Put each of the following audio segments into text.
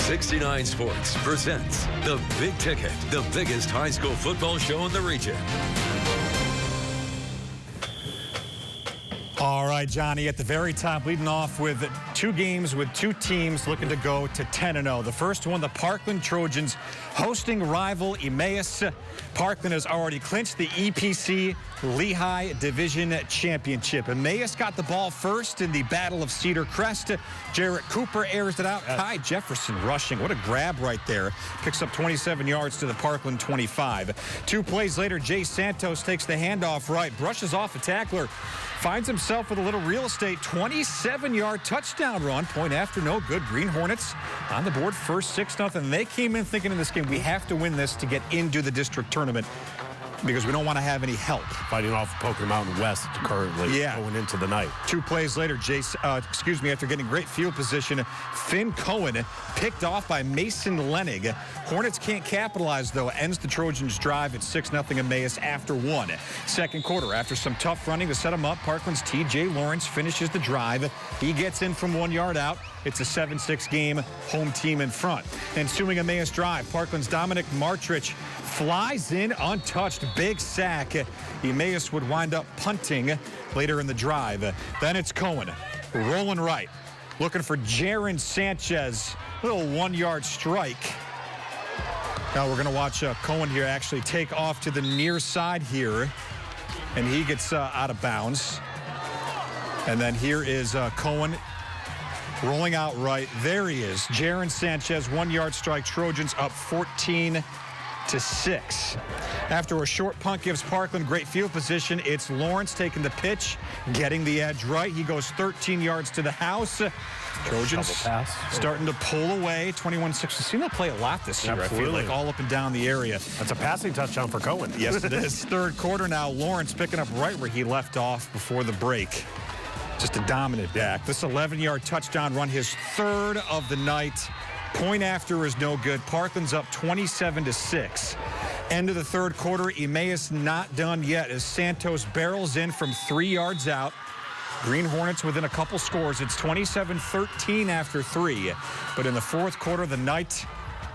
69 Sports presents The Big Ticket, the biggest high school football show in the region. All right, Johnny, at the very top, leading off with two games with two teams looking to go to 10-0. The first one, the Parkland Trojans hosting rival Emmaus. Parkland has already clinched the EPC Lehigh Division Championship. Emmaus got the ball first in the Battle of Cedar Crest. Jarrett Cooper airs it out. Kai Jefferson rushing. What a grab right there. Picks up 27 yards to the Parkland 25. 2 plays later, Jay Santos takes the handoff right, brushes off a tackler, finds himself with a little real estate. 27-yard touchdown run. Point after, no good. Green Hornets on the board first, 6-0. They came in thinking in this game, we have to win this to get into the district tournament, because we don't want to have any help. Fighting off Poker Mountain West currently going into the night. 2 plays later, after getting great field position, Finn Cohen picked off by Mason Lenig. Hornets can't capitalize, though. Ends the Trojans' drive at 6-0 Emmaus after 1. Second quarter, after some tough running to set them up, Parkland's T.J. Lawrence finishes the drive. He gets in from 1 yard out. It's a 7-6 game, home team in front. Ensuing Emmaus drive, Parkland's Dominic Martrich flies in untouched. Big sack. Emmaus would wind up punting later in the drive. Then it's Cohen rolling right, looking for Jaron Sanchez. Little 1-yard strike. Now we're going to watch Cohen here actually take off to the near side here, and he gets out of bounds. And then here is Cohen rolling out right. There he is. Jaron Sanchez, 1-yard strike. Trojans up 14-6. After a short punt gives Parkland great field position, it's Lawrence taking the pitch, getting the edge right. He goes 13 yards to the house. Trojans starting to pull away. 21-6. We've seen that play a lot this year. Absolutely. I feel like all up and down the area. That's a passing touchdown for Cohen. Yes, it is. Third quarter now. Lawrence picking up right where he left off before the break. Just a dominant back. This 11-yard touchdown run, his third of the night. Point after is no good. Parkland's up 27-6. End of the third quarter. Emmaus not done yet as Santos barrels in from 3 yards out. Green Hornets within a couple scores. It's 27-13 after 3. But in the fourth quarter, the night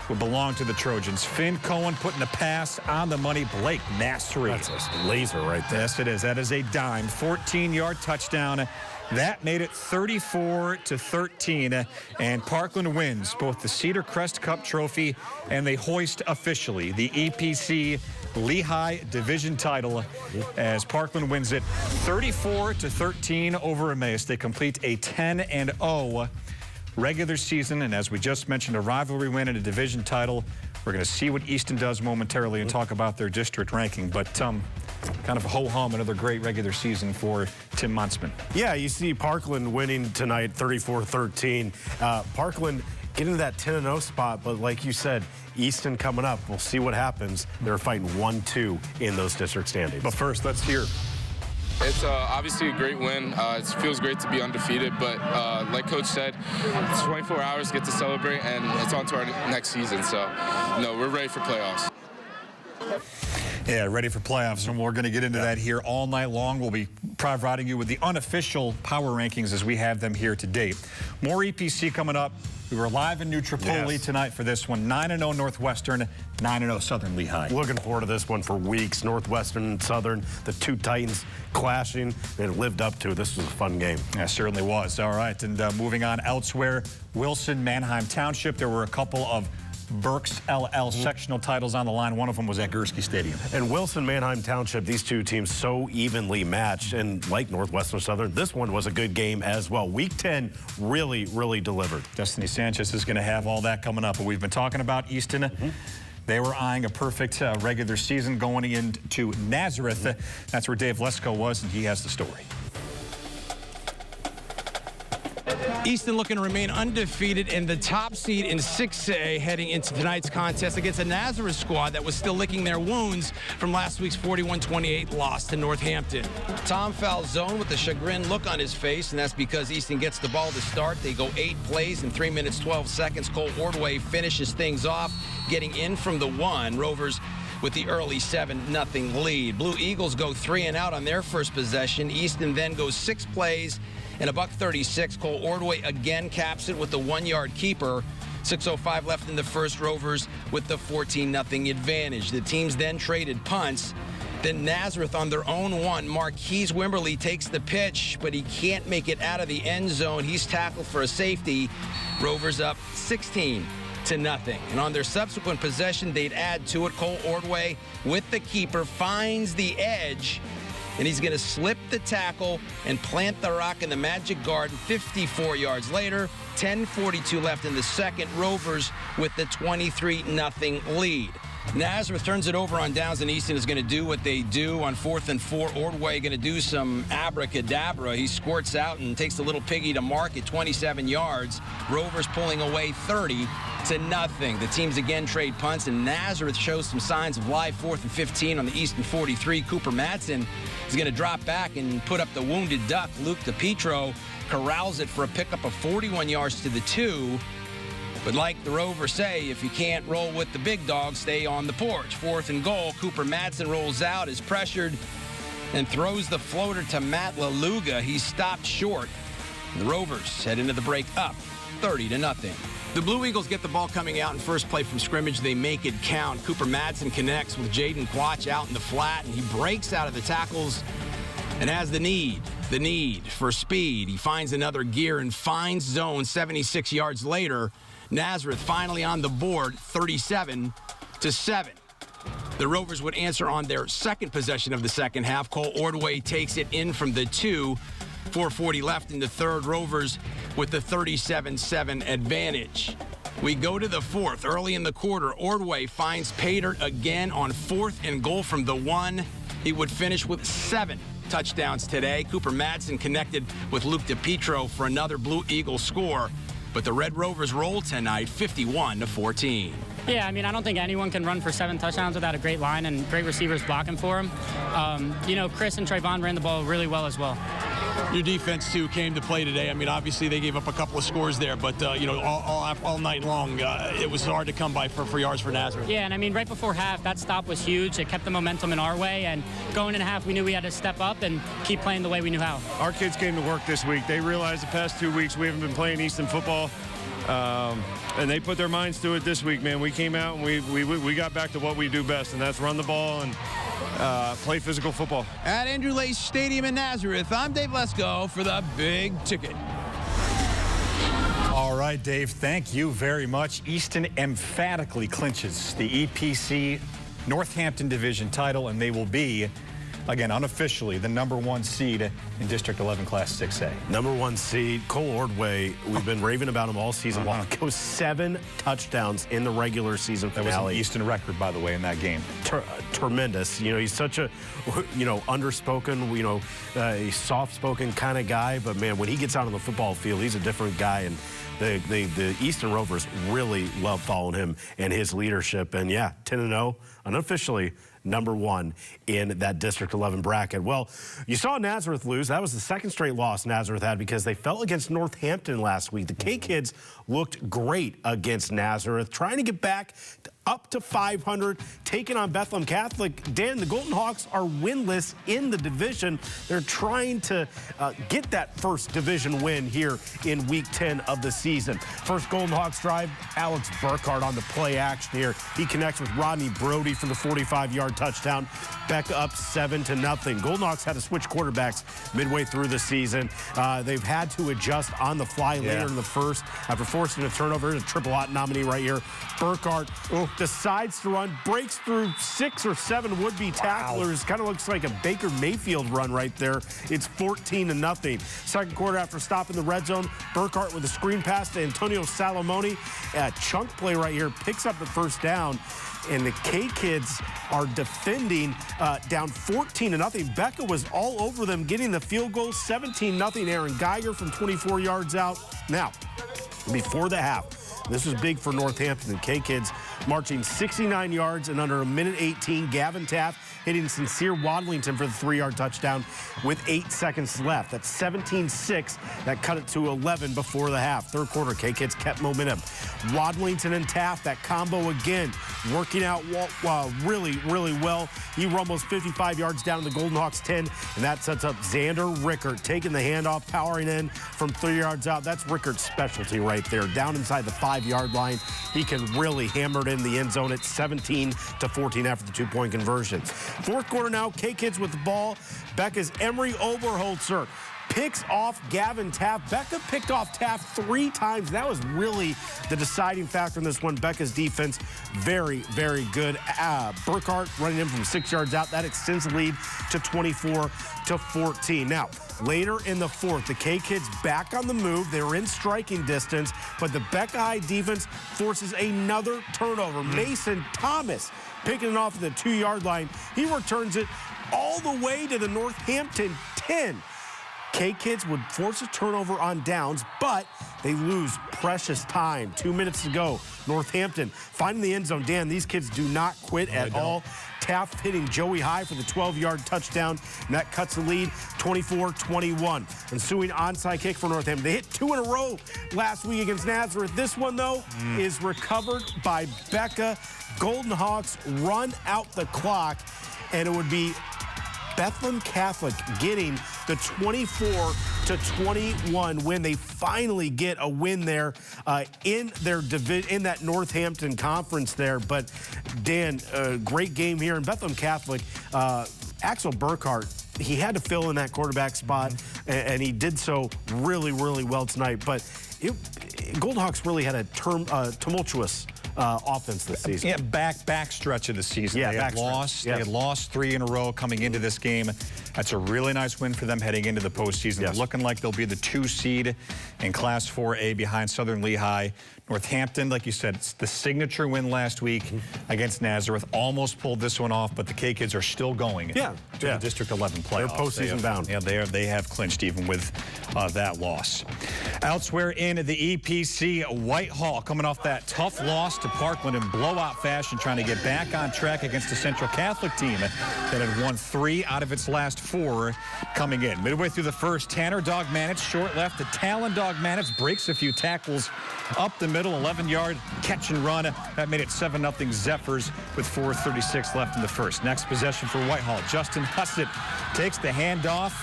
will belong to the Trojans. Finn Cohen putting a pass on the money. Blake Mastery. That's a laser right there. Yes, it is. That is a dime. 14-yard touchdown. That made it 34-13, and Parkland wins both the Cedar Crest Cup trophy and they hoist officially the EPC Lehigh Division title as Parkland wins it 34-13 over Emmaus. They complete a 10-0 regular season, and as we just mentioned, a rivalry win and a division title. We're going to see what Easton does momentarily and talk about their district ranking, but kind of a ho-hum, another great regular season for Tim Muntzman. Yeah, you see Parkland winning tonight 34-13. Parkland getting to that 10-0 spot, but like you said, Easton coming up. We'll see what happens. They're fighting 1-2 in those district standings. But first, let's hear. It's obviously a great win. It feels great to be undefeated, but like Coach said, it's 24 hours to get to celebrate, and it's on to our next season. So, no, we're ready for playoffs. Yeah, ready for playoffs, and we're going to get into that here all night long. We'll be providing you with the unofficial power rankings as we have them here to date. More EPC coming up. We were live in New Tripoli tonight for this one. 9-0 Northwestern, 9-0 Southern Lehigh. Looking forward to this one for weeks. Northwestern and Southern, the two Titans clashing. They lived up to it. This was a fun game. Yeah, certainly was. All right, and moving on elsewhere, Wilson, Manheim Township. There were a couple of Burks LL sectional titles on the line. One of them was at Gursky Stadium. And Wilson, Manheim Township, these two teams so evenly matched. And like Northwestern Southern, this one was a good game as well. Week 10 really, really delivered. Destiny Sanchez is going to have all that coming up. But we've been talking about Easton. They were eyeing a perfect regular season going into Nazareth. That's where Dave Lesko was, and he has the story. Easton looking to remain undefeated in the top seed in 6A heading into tonight's contest against a Nazareth squad that was still licking their wounds from last week's 41-28 loss to Northampton. Tom Falzone with a chagrin look on his face, and that's because Easton gets the ball to start. They go 8 plays in 3 minutes 12 seconds. Cole Ordway finishes things off, getting in from the 1. Rovers with the early 7-0 lead. Blue Eagles go 3 and out on their first possession. Easton then goes 6 plays. In $136, Cole Ordway again caps it with the 1-yard keeper. 6:05 left in the first. Rovers with the 14-0 advantage. The teams then traded punts. Then Nazareth on their own one. Marquise Wimberly takes the pitch, but he can't make it out of the end zone. He's tackled for a safety. Rovers up 16-0. And on their subsequent possession, they'd add to it. Cole Ordway with the keeper finds the edge, and he's going to slip the tackle and plant the rock in the Magic Garden 54 yards later. 10:42 left in the second. Rovers with the 23-0 lead. Nazareth turns it over on downs, and Easton is going to do what they do on 4th and 4. Ordway going to do some abracadabra. He squirts out and takes a little piggy to mark at 27 yards. Rovers pulling away 30-0. The teams again trade punts, and Nazareth shows some signs of life. 4th and 15 on the Easton 43. Cooper Madsen is going to drop back and put up the wounded duck. Luke DePietro corrals it for a pickup of 41 yards to the 2. But like the Rovers say, if you can't roll with the big dog, stay on the porch. 4th and goal. Cooper Madsen rolls out, is pressured, and throws the floater to Matt LaLuga. He's stopped short. The Rovers head into the break up 30-0. The Blue Eagles get the ball coming out in first play from scrimmage. They make it count. Cooper Madsen connects with Jaden Quach out in the flat, and he breaks out of the tackles and has the need for speed. He finds another gear and finds zone 76 yards later. Nazareth finally on the board, 37-7. The Rovers would answer on their second possession of the second half. Cole Ordway takes it in from the 2. 4:40 left in the third. Rovers with the 37-7 advantage. We go to the fourth. Early in the quarter, Ordway finds Patert again on 4th and goal from the 1. He would finish with 7 touchdowns today. Cooper Madsen connected with Luke DePietro for another Blue Eagle score. But the Red Rovers roll tonight, 51-14. Yeah, I mean, I don't think anyone can run for 7 touchdowns without a great line and great receivers blocking for him. Chris and Trayvon ran the ball really well as well. Your defense, too, came to play today. I mean, obviously they gave up a couple of scores there, but, all night long, it was hard to come by for yards for Nazareth. Yeah, and I mean, right before half, that stop was huge. It kept the momentum in our way, and going into half, we knew we had to step up and keep playing the way we knew how. Our kids came to work this week. They realized the past 2 weeks we haven't been playing Easton football, and they put their minds to it this week, man. We came out and we got back to what we do best, and that's run the ball and play physical football. At Andrew Lace Stadium in Nazareth, I'm Dave Lesko for the Big Ticket. All right, Dave, thank you very much. Easton emphatically clinches the EPC Northampton Division title, and they will be, again, unofficially, the #1 seed in District 11 Class 6A. #1 seed, Cole Ordway. We've been raving about him all season long. Goes 7 touchdowns in the regular season finale. That was an Easton record, by the way, in that game. Tremendous. He's such a, underspoken, a soft-spoken kind of guy. But, man, when he gets out on the football field, he's a different guy. And the Easton Rovers really love following him and his leadership. And, yeah, 10-0, unofficially #1 in that District 11 bracket. Well, you saw Nazareth lose. That was the second straight loss Nazareth had because they fell against Northampton last week. The K-Kids looked great against Nazareth, trying to get back up to 500, taking on Bethlehem Catholic. Dan, the Golden Hawks are winless in the division. They're trying to get that first division win here in Week 10 of the season. First Golden Hawks drive, Alex Burkhardt on the play action here. He connects with Rodney Brody for the 45-yard touchdown. Back up 7-0. Golden Hawks had to switch quarterbacks midway through the season. They've had to adjust on the fly later in the first after forcing a turnover. Here's a triple hot nominee right here. Burkhardt decides to run, breaks through 6 or 7 would-be tacklers. Kind of looks like a Baker Mayfield run right there. It's 14-0. Second quarter, after stopping the red zone, Burkhardt with a screen pass to Antonio Salomone. A chunk play right here, picks up the first down. And the K-Kids are defending down 14-0. Becca was all over them, getting the field goal. 17-0. Aaron Geiger from 24 yards out. Now, before the half, this was big for Northampton. The K-Kids marching 69 yards in under 1:18. Gavin Taft hitting Sincere Wadlington for the 3-yard touchdown with 8 seconds left. That's 17-6. That cut it to 11 before the half. Third quarter, K-Kids kept momentum. Wadlington and Taft, that combo again, working out really, really well. He rumbles 55 yards down to the Golden Hawks 10, and that sets up Xander Rickert taking the handoff, powering in from 3 yards out. That's Rickert's specialty right there. Down inside the 5-yard line, he can really hammer it in the end zone at 17-14 after the 2-point conversion. Fourth quarter now, K-Kids with the ball. Becca's Emery Oberholzer picks off Gavin Taft. Becca picked off Taft 3 times. That was really the deciding factor in this one. Becca's defense, very, very good. Burkhart running in from 6 yards out. That extends the lead to 24-14. Now, later in the fourth, the K-Kids back on the move. They were in striking distance, but the Becca High defense forces another turnover. Mason Thomas picking it off at the 2-yard line. He returns it all the way to the Northampton 10. K-Kids would force a turnover on downs, but they lose precious time. 2 minutes to go. Northampton finding the end zone. Dan, these kids do not quit at all. Taft hitting Joey High for the 12-yard touchdown, and that cuts the lead 24-21. Ensuing onside kick for Northampton. They hit 2 in a row last week against Nazareth. This one, though, is recovered by Becca. Golden Hawks run out the clock, and it would be Bethlehem Catholic getting the 24-21 win. They finally get a win there in their division, in that Northampton conference there. But Dan, great game here in Bethlehem Catholic. Axel Burkhart, he had to fill in that quarterback spot, and he did so really, really well tonight. But Golden Hawks really had a tumultuous offense this season. Yeah, back stretch of the season. Yeah, they had lost 3 in a row coming into this game. That's a really nice win for them heading into the postseason. They're looking like they'll be the 2 seed in Class 4A behind Southern Lehigh. Northampton, like you said, it's the signature win last week against Nazareth. Almost pulled this one off, but the K-Kids are still going to the District 11 playoffs. They're postseason bound. Yeah, they have clinched even with that loss. Elsewhere in the EPC, Whitehall coming off that tough loss to Parkland in blowout fashion, trying to get back on track against a Central Catholic team that had won 3 out of its last 4 coming in. Midway through the first, Tanner Dogmanitz, short left to Talon Dogmanitz, breaks a few tackles up the middle, 11-yard catch and run. That made it 7-0 Zephyrs with 4:36 left in the first. Next possession for Whitehall. Justin Hussett takes the handoff.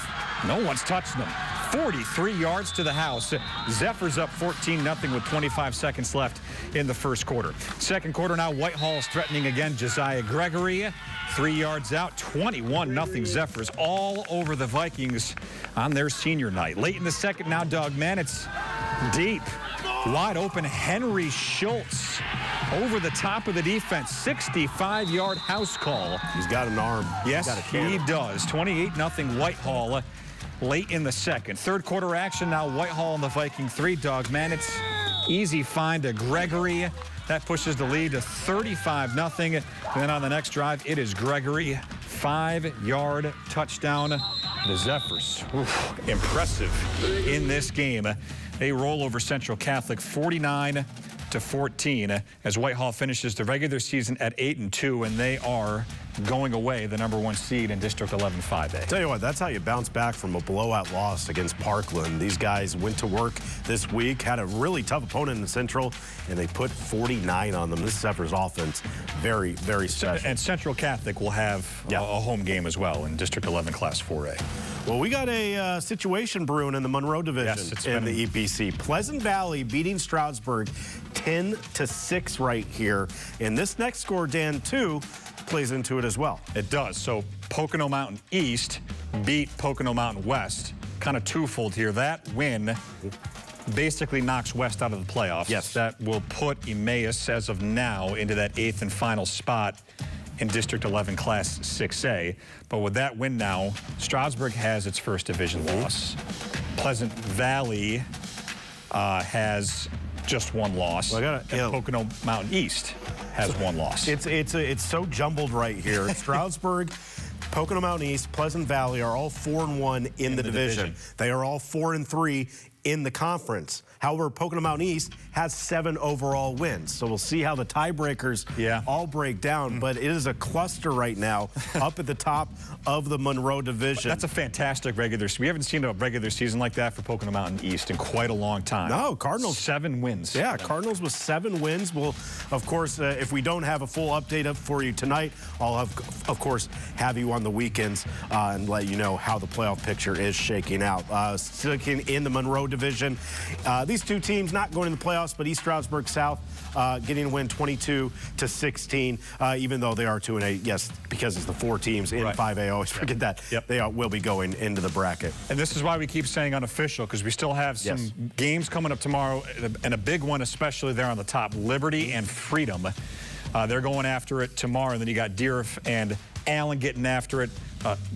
No one's touching him. 43 yards to the house. Zephyrs up 14-0 with 25 seconds left in the first quarter. Second quarter now, Whitehall's threatening again. Josiah Gregory, 3 yards out, 21-0 Zephyrs all over the Vikings on their senior night. Late in the second now, Dogmanitz deep. Wide open, Henry Schultz over the top of the defense. 65-yard house call. He's got an arm. Yes, he does. 28-0 Whitehall late in the second. Third quarter action now. Whitehall and the Viking 3. Dogmanitz, easy find to Gregory. That pushes the lead to 35-0. And then on the next drive, it is Gregory. 5-yard touchdown. The Zephyrs, impressive in this game. They roll over Central Catholic 49-14 as Whitehall finishes the regular season at 8-2, and they are going away the #1 seed in District 11 5A. Tell you what, that's how you bounce back from a blowout loss against Parkland. These guys went to work this week, had a really tough opponent in Central, and they put 49 on them. This Zephyrs offense, very, very special. And Central Catholic will have a home game as well in District 11 Class 4A. Well, we got a situation brewing in the Monroe division in the EPC. Pleasant Valley beating Stroudsburg 10-6 right here. And this next score, Dan, too, plays into it as well. It does. So Pocono Mountain East beat Pocono Mountain West. Kind of twofold here. That win basically knocks West out of the playoffs. Yes. That will put Emmaus, as of now, into that 8th and final spot in District 11 Class 6A. But with that win now, Stroudsburg has its first division loss. Pleasant Valley has just one loss. Well, and Pocono Mountain East has one loss. It's so jumbled right here. Stroudsburg, Pocono Mountain East, Pleasant Valley are all 4-1 in the division. They are all 4-3 in the conference. However, Pocono Mountain East has 7 overall wins. So we'll see how the tiebreakers all break down. But it is a cluster right now up at the top of the Monroe Division. That's a fantastic regular season. We haven't seen a regular season like that for Pocono Mountain East in quite a long time. No, Cardinals. 7 wins. Yeah, Cardinals with 7 wins. We'll, of course, if we don't have a full update up for you tonight, I'll, of course, have you on the weekends and let you know how the playoff picture is shaking out. Sticking in the Monroe Division, these two teams not going to the playoffs, but East Stroudsburg South getting a win 22-16, even though they are 2-8. Yes, because it's the 4 teams in 5A. I always forget that. They will be going into the bracket. And this is why we keep saying unofficial, because we still have some games coming up tomorrow, and a big one, especially there on the top, Liberty and Freedom. They're going after it tomorrow, and then you got Deerf and Allen getting after it.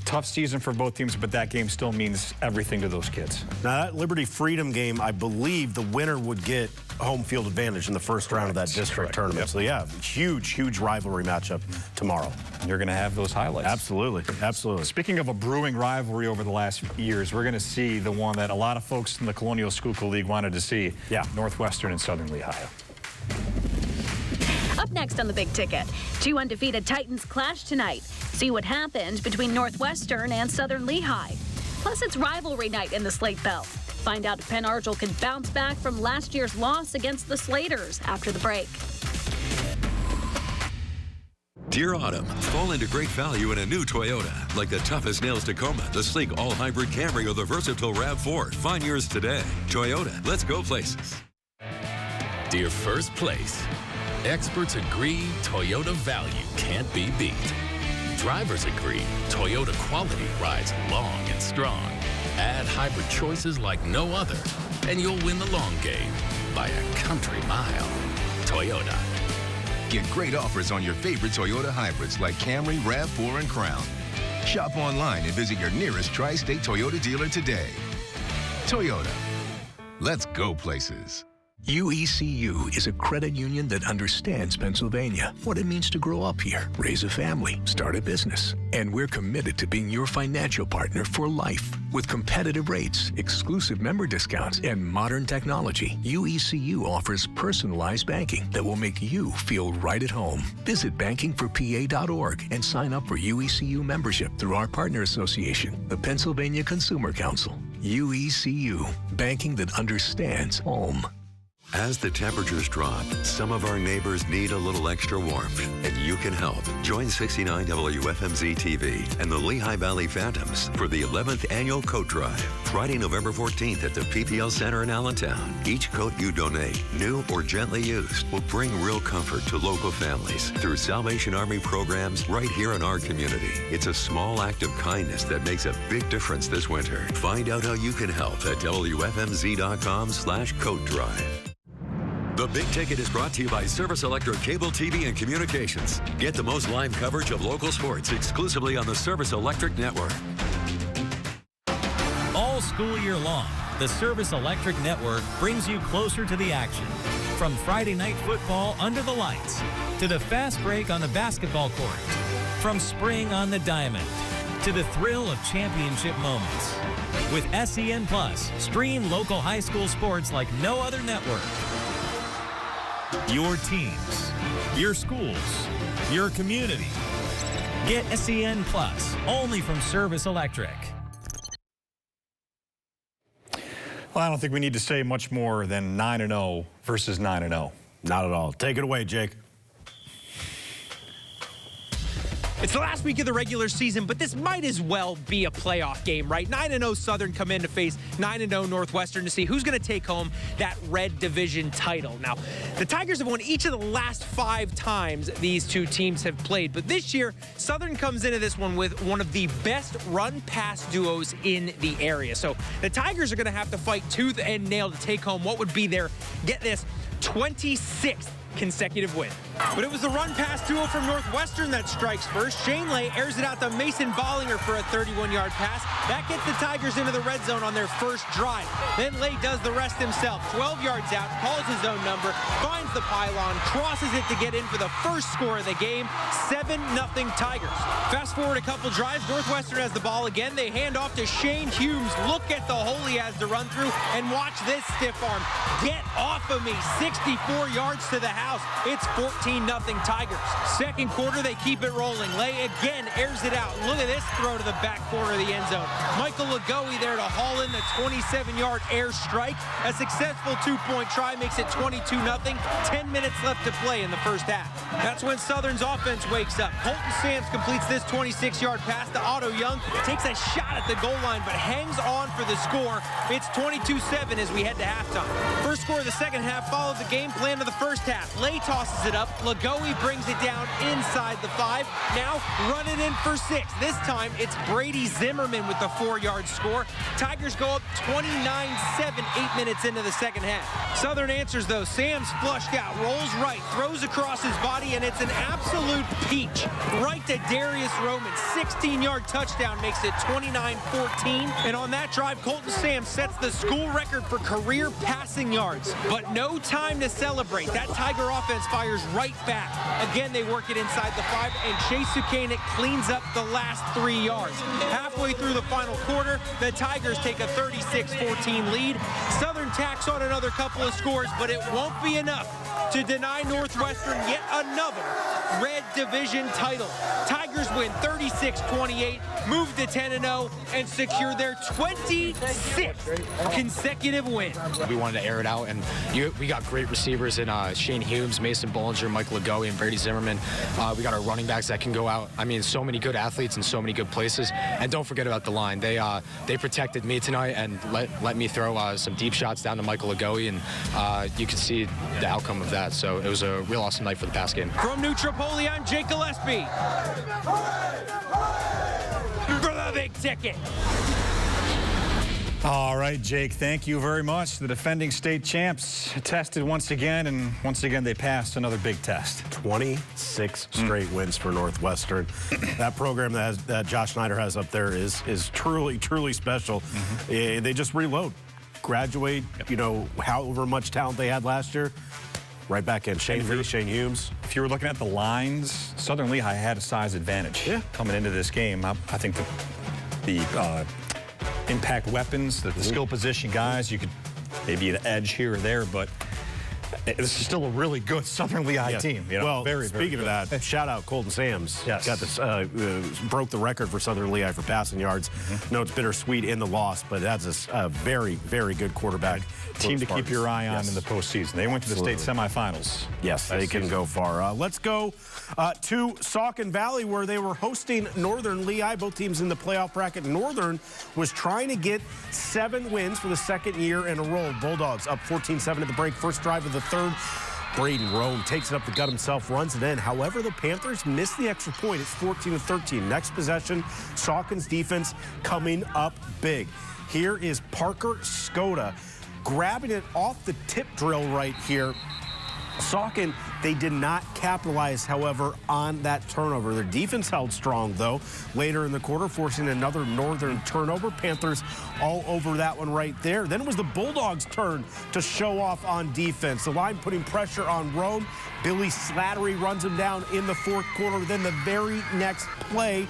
Tough season for both teams, but that game still means everything to those kids. Now, that Liberty Freedom game, I believe the winner would get home field advantage in the first round of that district tournament. So, yeah, huge rivalry matchup tomorrow. You're going to have those highlights. Absolutely. Speaking of a brewing rivalry over the last years, we're going to see the one that a lot of folks in the Colonial-Schuylkill League wanted to see. Northwestern and Southern Lehigh. Up next on the Big Ticket, 2 undefeated Titans clash tonight. See what happened between Northwestern and Southern Lehigh. Plus, it's rivalry night in the Slate Belt. Find out if Penn Argyle can bounce back from last year's loss against the Slaters after the break. Dear Autumn, fall into great value in a new Toyota, like the toughest nails Tacoma, the sleek all-hybrid Camry, or the versatile RAV4. Find yours today. Toyota, let's go places. Dear First Place, experts agree Toyota value can't be beat. Drivers agree Toyota quality rides long and strong. Add hybrid choices like no other, and you'll win the long game by a country mile. Toyota. Get great offers on your favorite Toyota hybrids like Camry, RAV4, and Crown. Shop online and visit your nearest Tri-State Toyota dealer today. Toyota. Let's go places. UECU is a credit union that understands Pennsylvania, what it means to grow up here, raise a family, start a business. And we're committed to being your financial partner for life. With competitive rates, exclusive member discounts, and modern technology, UECU offers personalized banking that will make you feel right at home. Visit bankingforpa.org and sign up for UECU membership through our partner association, the Pennsylvania Consumer Council. UECU, banking that understands home. As the temperatures drop, some of our neighbors need a little extra warmth, and you can help. Join 69 WFMZ-TV and the Lehigh Valley Phantoms for the 11th annual coat drive, Friday, November 14th at the PPL Center in Allentown. Each coat you donate, new or gently used, will bring real comfort to local families through Salvation Army programs right here in our community. It's a small act of kindness that makes a big difference this winter. Find out how you can help at WFMZ.com/coat drive. The Big Ticket is brought to you by Service Electric Cable TV and Communications. Get the most live coverage of local sports exclusively on the Service Electric Network. All school year long, the Service Electric Network brings you closer to the action. From Friday night football under the lights to the fast break on the basketball court. From spring on the diamond to the thrill of championship moments. With SEN Plus, stream local high school sports like no other network. Your teams, your schools, your community. Get SEN Plus, only from Service Electric. Well, I don't think we need to say much more than 9-0 versus 9-0. Not at all. Take it away, Jake. It's the last week of the regular season, but this might as well be a playoff game, right? 9-0 Southern come in to face 9-0 Northwestern to see who's going to take home that Red Division title. Now, the Tigers have won each of the last 5 times these two teams have played, but this year, Southern comes into this one with one of the best run-pass duos in the area. So the Tigers are going to have to fight tooth and nail to take home what would be their, get this, 26th consecutive win. But it was the run-pass duo from Northwestern that strikes first. Shane Lay airs it out to Mason Bollinger for a 31-yard pass. That gets the Tigers into the red zone on their first drive. Then Lay does the rest himself. 12 yards out, calls his own number, finds the pylon, crosses it to get in for the first score of the game. 7-0 Tigers. Fast forward a couple drives. Northwestern has the ball again. They hand off to Shane Humes. Look at the hole he has to run through, and watch this stiff arm. Get off of me. 64 yards to the house. It's 14-0 Tigers. Second quarter, they keep it rolling. Lay again airs it out. Look at this throw to the back corner of the end zone. Michael Lagoe there to haul in the 27-yard air strike. A successful two-point try makes it 22-0. 10 minutes left to play in the first half. That's when Southern's offense wakes up. Colton Sams completes this 26-yard pass to Otto Young. Takes a shot at the goal line, but hangs on for the score. It's 22-7 as we head to halftime. First score of the second half followed the game plan of the first half. Lay tosses it up. Lagoe brings it down inside the 5. Now running in for 6. This time it's Brady Zimmerman with the 4-yard score. Tigers go up 29-7, 8 minutes into the second half. Southern answers though. Sam's flushed out, rolls right, throws across his body, and it's an absolute peach. Right to Darius Roman. 16-yard touchdown makes it 29-14. And on that drive, Colton Sams sets the school record for career passing yards. But no time to celebrate. That Tiger offense fires right back. Again, they work it inside the 5, and Chase Sukanik cleans up the last 3 yards. Halfway through the final quarter, the Tigers take a 36-14 lead. Southern tacks on another couple of scores, but it won't be enough to deny Northwestern yet another Red Division title. Tigers win 36-28, move to 10-0, and secure their 26th consecutive win. We wanted to air it out, and we got great receivers in Shane Humes, Mason Bollinger, Mike Lagoe, and Brady Zimmerman. We got our running backs that can go out. I mean, so many good athletes in so many good places. And don't forget about the line. They protected me tonight and let me throw some deep shots down to Michael Lagoe, and you can see the outcome of that. So it was a real awesome night for the pass game. From New Tripoli, I'm Jake Gillespie for the Big Ticket. All right, Jake, thank you very much. The defending state champs tested once again, and once again they passed another big test. 26 straight wins for Northwestern. That program that Josh Snyder has up there is truly, truly special. They just reload, graduate, you know, however much talent they had last year, right back in. Shane Humes. If you were looking at the lines, Southern Lehigh had a size advantage coming into this game. I think the impact weapons, the skill position guys, you could maybe an edge here or there, but this is still a really good Southern Lehigh team. You know, well, very speaking of that, shout out Colton Sams. Yes. Got this, broke the record for Southern Lehigh for passing yards. No, it's bittersweet in the loss, but that's a very, very good quarterback. Team to keep your eye on in the postseason. They went to the state semifinals. Yes, they can go far. Let's go to Saucon Valley, where they were hosting Northern Lehigh. Both teams in the playoff bracket. Northern was trying to get 7 wins for the second year in a row. Bulldogs up 14-7 at the break. First drive of the third. Braden Rome takes it up the gut himself, runs it in. However, the Panthers missed the extra point. It's 14-13. Next possession, Saucon's defense coming up big. Here is Parker Skoda grabbing it off the tip drill right here. Saucon, they did not capitalize, however, on that turnover. Their defense held strong, though, later in the quarter, forcing another Northern turnover. Panthers all over that one right there. Then it was the Bulldogs' turn to show off on defense. The line putting pressure on Rome. Billy Slattery runs him down in the fourth quarter. Then the very next play,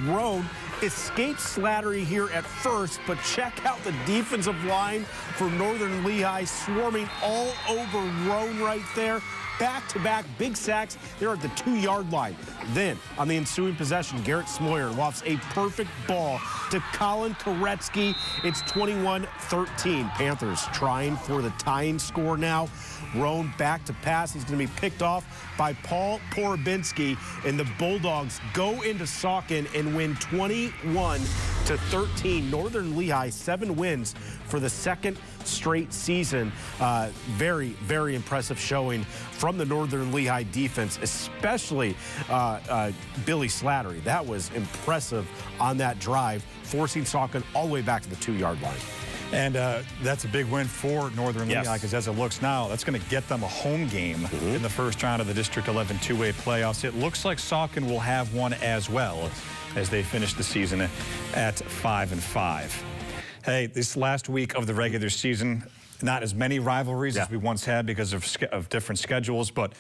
Rome escapes Slattery here at first, but check out the defensive line for Northern Lehigh swarming all over Roan right there. Back-to-back big sacks. They're at the 2-yard line. Then, on the ensuing possession, Garrett Smoyer lofts a perfect ball to Colin Koretsky. It's 21-13. Panthers trying for the tying score now. Roan back to pass. He's going to be picked off by Paul Porobinski, and the Bulldogs go into Saucon and win 21-13. Northern Lehigh, 7 wins for the second straight season. Very, very impressive showing from the Northern Lehigh defense, especially Billy Slattery. That was impressive on that drive, forcing Saucon all the way back to the 2-yard line. And that's a big win for Northern Lehigh, because as it looks now, that's going to get them a home game in the first round of the District 11 two-way playoffs. It looks like Saucon will have one as well as they finish the season at 5-5. Hey, this last week of the regular season, not as many rivalries as we once had because of different schedules, but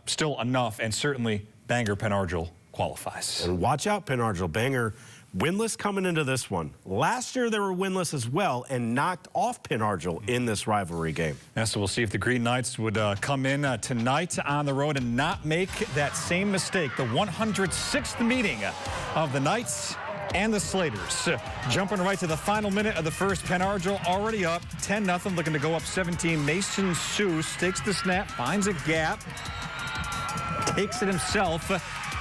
still enough, and certainly Bangor-Penn Argyl qualifies. And watch out, Penn Argyl. Bangor winless coming into this one. Last year they were winless as well and knocked off Penn Argyl in this rivalry game. Yeah, so we'll see if the Green Knights would come in tonight on the road and not make that same mistake. The 106th meeting of the Knights and the Slaters. Jumping right to the final minute of the first, Penn Argyl already up 10-0, looking to go up 17. Mason Seuss takes the snap, finds a gap, takes it himself,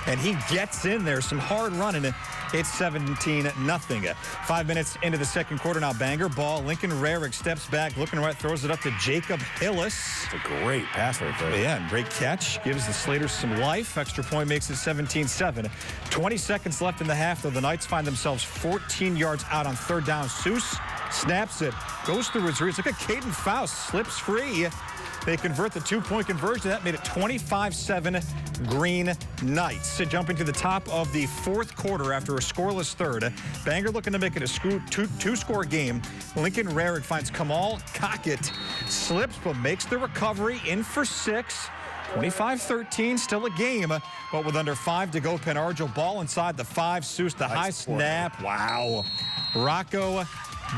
and he gets in there. Some hard running. It's 17-0. 5 minutes into the second quarter now. Bangor ball. Lincoln Rarick steps back, looking right, throws it up to Jacob Hillis. It's a great pass right there. Yeah, great catch. Gives the Slaters some life. Extra point makes it 17-7. 20 seconds left in the half, though. The Knights find themselves 14 yards out on third down. Seuss snaps it, goes through his reads. Look at Caden Faust, slips free. They convert the two-point conversion. That made it 25-7 Green Knights. Jumping to the top of the fourth quarter after a scoreless third. Bangor looking to make it a two-score game. Lincoln Rarick finds Kamal Cockett. Slips but makes the recovery, in for 6. 25-13, still a game, but with under 5 to go. Penn Argyl ball inside the 5. Seuss the high snap. Wow. Rocco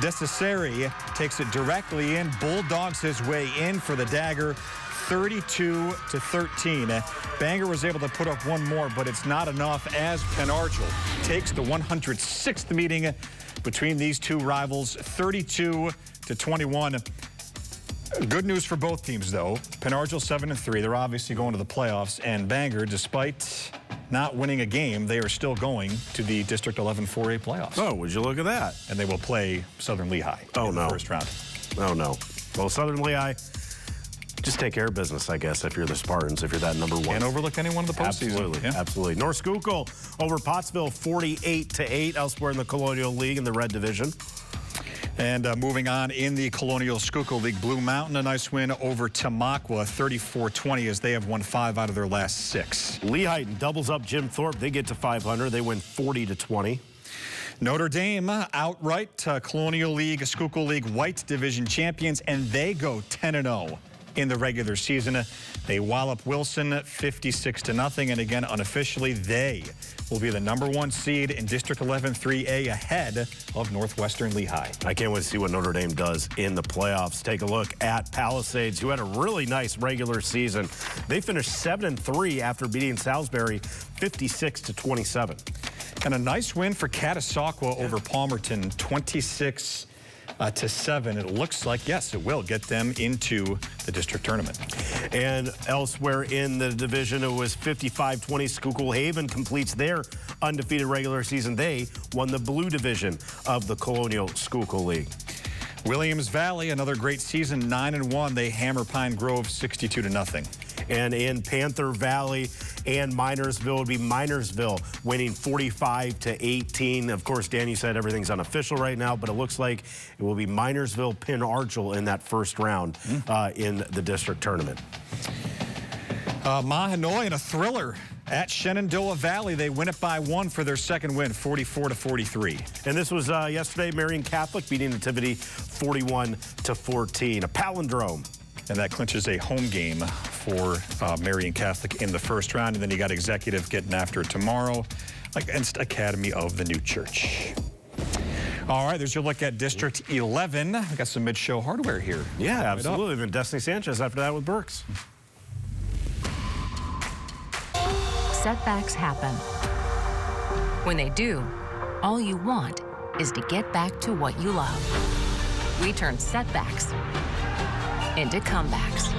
Desiceri takes it directly in, bulldogs his way in for the dagger, 32-13. Bangor was able to put up one more, but it's not enough as Penn Argyl takes the 106th meeting between these two rivals, 32-21. Good news for both teams, though. Penn Argyl 7-3. They're obviously going to the playoffs, and Bangor, despite not winning a game, they are still going to the District 11 4A playoffs. Oh, would you look at that? And they will play Southern Lehigh in the first round. Oh, no. Well, Southern Lehigh, just take care of business, I guess, if you're the Spartans, if you're that number 1. Can't overlook anyone in the postseason. Absolutely, absolutely. North Schuylkill over Pottsville 48-8 elsewhere in the Colonial League in the Red Division. And moving on in the Colonial-Schuylkill League, Blue Mountain, a nice win over Tamaqua, 34-20, as they have won 5 out of their last 6. Lehigh doubles up Jim Thorpe. They get to 500. They win 40-20. Notre Dame outright Colonial League, Schuylkill League White Division champions, and they go 10-0 in the regular season. They wallop Wilson 56-0, and again, unofficially, they will be the number 1 seed in District 11 3A ahead of Northwestern Lehigh. I can't wait to see what Notre Dame does in the playoffs. Take a look at Palisades, who had a really nice regular season. They finished 7-3 after beating Salisbury 56-27. And a nice win for Catasauqua over Palmerton, 26-7. It looks like, yes, it will get them into the district tournament. And elsewhere in the division, it was 55-20. Schuylkill Haven completes their undefeated regular season. They won the blue division of the Colonial-Schuylkill League. Williams Valley, another great season, 9-1. They hammer Pine Grove 62-0. And in Panther Valley and Minersville would be Minersville winning 45-18. Of course, Dan, you said everything's unofficial right now, but it looks like it will be Minersville Penn Argyl in that first round in the district tournament. Mahanoy in a thriller at Shenandoah Valley. They win it by 1 for their second win, 44-43. And this was yesterday, Marion Catholic beating Nativity 41-14. A palindrome. And that clinches a home game for Marion Catholic in the first round. And then you got Executive getting after it tomorrow against Academy of the New Church. All right, there's your look at District 11. We got some mid-show hardware here. Yeah, absolutely. Then Destiny Sanchez after that with Burks. Setbacks happen. When they do, all you want is to get back to what you love. We turn setbacks into comebacks.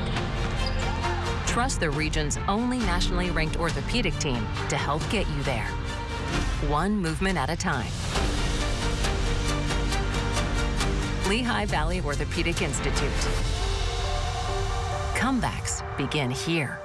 Trust the region's only nationally ranked orthopedic team to help get you there, one movement at a time. Lehigh Valley Orthopedic Institute. Comebacks begin here.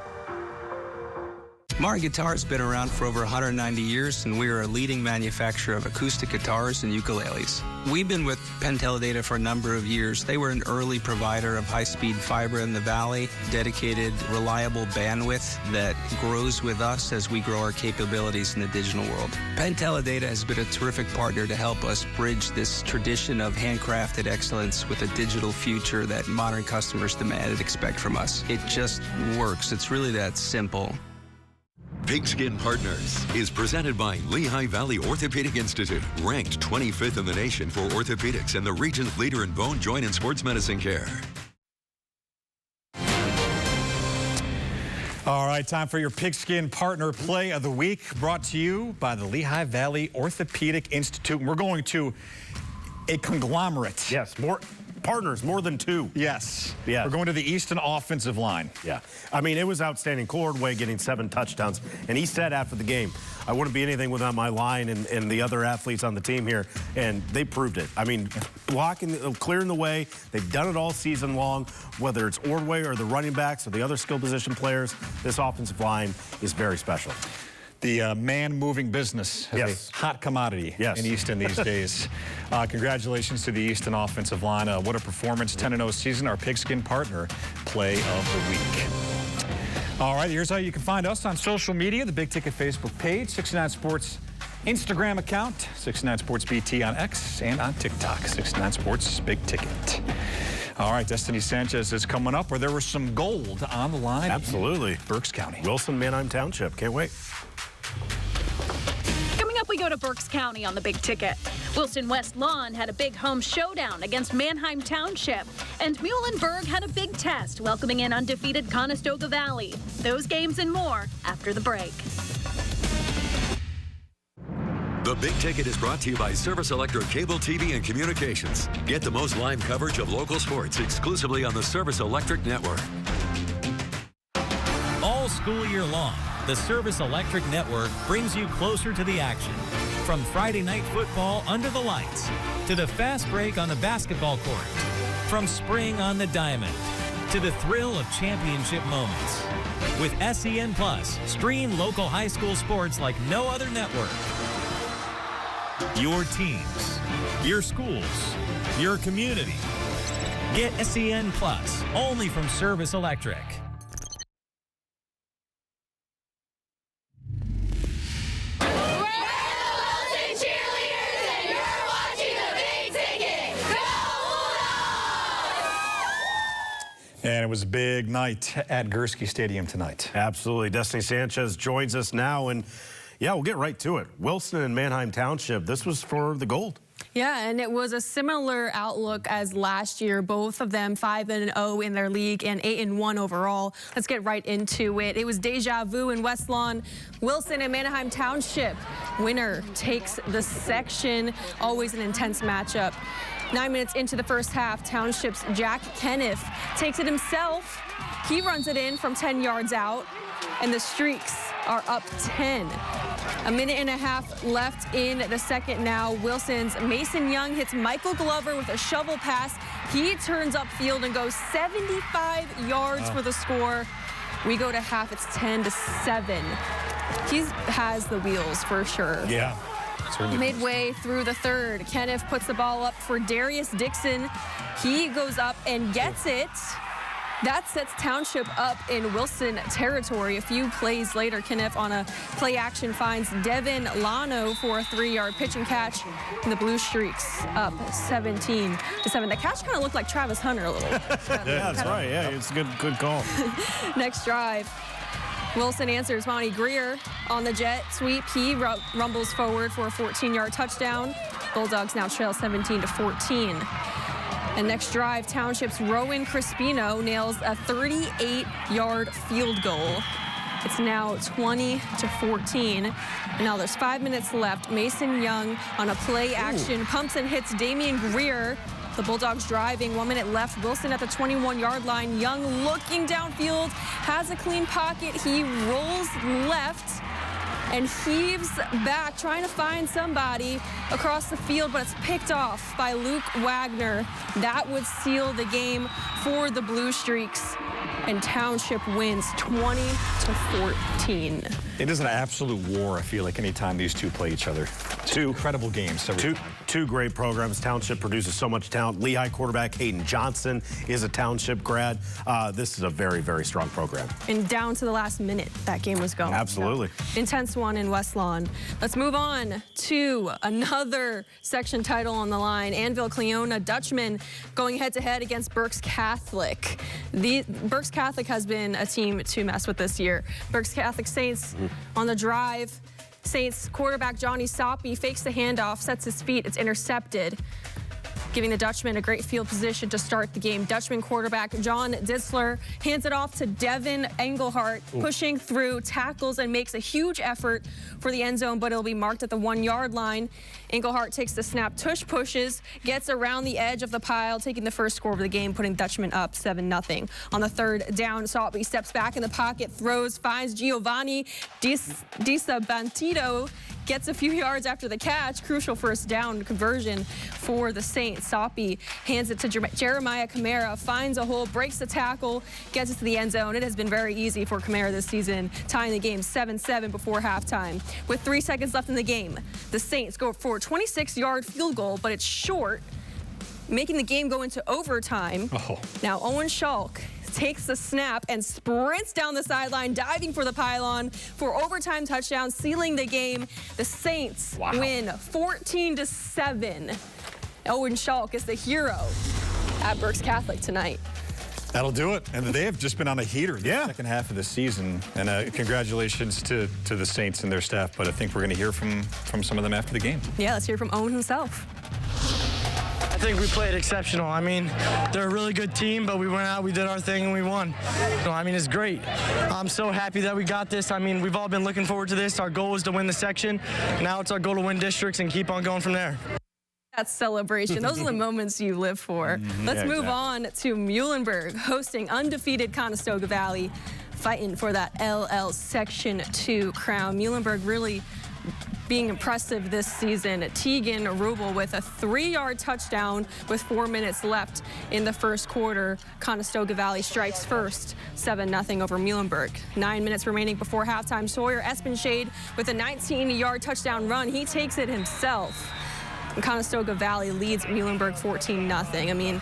Mara Guitar has been around for over 190 years, and we are a leading manufacturer of acoustic guitars and ukuleles. We've been with Penn Teledata for a number of years. They were an early provider of high-speed fiber in the Valley, dedicated, reliable bandwidth that grows with us as we grow our capabilities in the digital world. Penn Teledata has been a terrific partner to help us bridge this tradition of handcrafted excellence with a digital future that modern customers demand and expect from us. It just works. It's really that simple. Pigskin Partners is presented by Lehigh Valley Orthopedic Institute, ranked 25th in the nation for orthopedics and the region's leader in bone, joint, and sports medicine care. All right, time for your Pigskin Partner Play of the Week, brought to you by the Lehigh Valley Orthopedic Institute. We're going to a conglomerate. Yes, more partners, more than two. Yes. Yeah. We're going to the Easton offensive line. Yeah. I mean, it was outstanding. Cole Ordway getting 7 touchdowns. And he said after the game, I wouldn't be anything without my line and the other athletes on the team here. And they proved it. I mean, blocking, clearing the way. They've done it all season long. Whether it's Ordway or the running backs or the other skill position players, this offensive line is very special. The man-moving business is a hot commodity in Easton these days. Congratulations to the Easton offensive line. What a performance, 10-0 season. Our Pigskin Partner Play of the Week. All right, here's how you can find us on social media. The Big Ticket Facebook page, 69 Sports Instagram account, 69 Sports BT on X, and on TikTok, 69 Sports Big Ticket. All right, Destiny Sanchez is coming up, where there was some gold on the line. Absolutely. Burks County. Wilson, Manheim Township. Can't wait. Coming up, we go to Burks County on the Big Ticket. Wilson West Lawn had a big home showdown against Manheim Township. And Muhlenberg had a big test, welcoming in undefeated Conestoga Valley. Those games and more after the break. The Big Ticket is brought to you by Service Electric Cable TV and Communications. Get the most live coverage of local sports exclusively on the Service Electric Network. All school year long, the Service Electric Network brings you closer to the action. From Friday night football under the lights to the fast break on the basketball court. From spring on the diamond to the thrill of championship moments. With SEN Plus, stream local high school sports like no other network. Your teams, your schools, your community. Get SEN Plus only from Service Electric. And it was a big night at Gursky Stadium tonight. Absolutely. Destiny Sanchez joins us now, and yeah, we'll get right to it. Wilson and Manheim Township, this was for the gold. Yeah, and it was a similar outlook as last year. Both of them 5-0 in their league and 8-1 overall. Let's get right into it. It was deja vu in West Lawn. Wilson and Manheim Township. Winner takes the section. Always an intense matchup. 9 minutes into the first half, Township's Jack Kenneth takes it himself. He runs it in from 10 yards out, and the Streaks are up 10. A minute and a half left in the second now. Wilson's Mason Young hits Michael Glover with a shovel pass. He turns upfield and goes 75 yards for the score. We go to half, it's 10-7. He has the wheels for sure. Yeah. Midway through the third, Kenneth puts the ball up for Darius Dixon. He goes up and gets it. That sets Township up in Wilson territory. A few plays later, Kenneth on a play action finds Devin Lano for a 3-yard pitch and catch. And the Blue Streaks up 17-7. The catch kind of looked like Travis Hunter a little. Yeah, that's right. Yeah, it's a good call. Next drive. Wilson answers Monty Greer on the jet sweep. He rumbles forward for a 14-yard touchdown. Bulldogs now trail 17-14. And next drive, Township's Rowan Crispino nails a 38-yard field goal. It's now 20-14. And now there's 5 minutes left. Mason Young on a play action pumps and hits Damian Greer. The Bulldogs driving, 1 minute left. Wilson at the 21-yard line. Young looking downfield, has a clean pocket. He rolls left and heaves back, trying to find somebody across the field, but it's picked off by Luke Wagner. That would seal the game for the Blue Streaks. and Township wins 20-14. It is an absolute war, I feel like, anytime these two play each other. Two incredible games. Two great programs. Township produces so much talent. Lehigh quarterback Hayden Johnson is a Township grad. This is a very, very strong program. And down to the last minute, that game was going. Absolutely. Intense one in West Lawn. Let's move on to another section title on the line. Annville-Cleona Dutchman going head-to-head against Burks Catholic. Burks Catholic has been a team to mess with this year. Burks Catholic Saints on the drive. Saints quarterback Johnny Soppy fakes the handoff, sets his feet. It's intercepted, giving the Dutchman a great field position to start the game. Dutchman quarterback John Ditzler hands it off to Devin Engelhart, pushing through, tackles, and makes a huge effort for the end zone, but it'll be marked at the 1-yard line. Engelhart takes the snap, pushes, gets around the edge of the pile, taking the first score of the game, putting Dutchman up 7-0. On the third down, Soppy steps back in the pocket, throws, finds Giovanni DiSabantino, gets a few yards after the catch. Crucial first down conversion for the Saints. Soppy hands it to Jeremiah Camara, finds a hole, breaks the tackle, gets it to the end zone. It has been very easy for Camara this season, tying the game 7-7 before halftime. With 3 seconds left in the game, the Saints go for a 26-yard field goal, but it's short, making the game go into overtime. Now Owen Schalk takes the snap and sprints down the sideline, diving for the pylon for overtime touchdown, sealing the game. The Saints win 14-7. Owen Schalk is the hero at Burks Catholic tonight. That'll do it. And they have just been on a heater the second half of the season. And congratulations to the Saints and their staff. But I think we're going to hear from some of them after the game. Yeah, let's hear from Owen himself. I think we played exceptional. I mean, they're a really good team, but we went out, we did our thing, and we won. I mean, it's great. I'm so happy that we got this. I mean, we've all been looking forward to this. Our goal was to win the section. Now it's our goal to win districts and keep on going from there. That celebration. Those are the moments you live for. Let's move on to Muhlenberg, hosting undefeated Conestoga Valley, fighting for that LL Section 2 crown. Muhlenberg really being impressive this season. Tegan Rubel with a 3-yard touchdown with 4 minutes left in the first quarter. Conestoga Valley strikes first, 7-0 over Muhlenberg. 9 minutes remaining before halftime. Sawyer Espenshade with a 19-yard touchdown run. He takes it himself. Conestoga Valley leads Muhlenberg 14-0. I mean,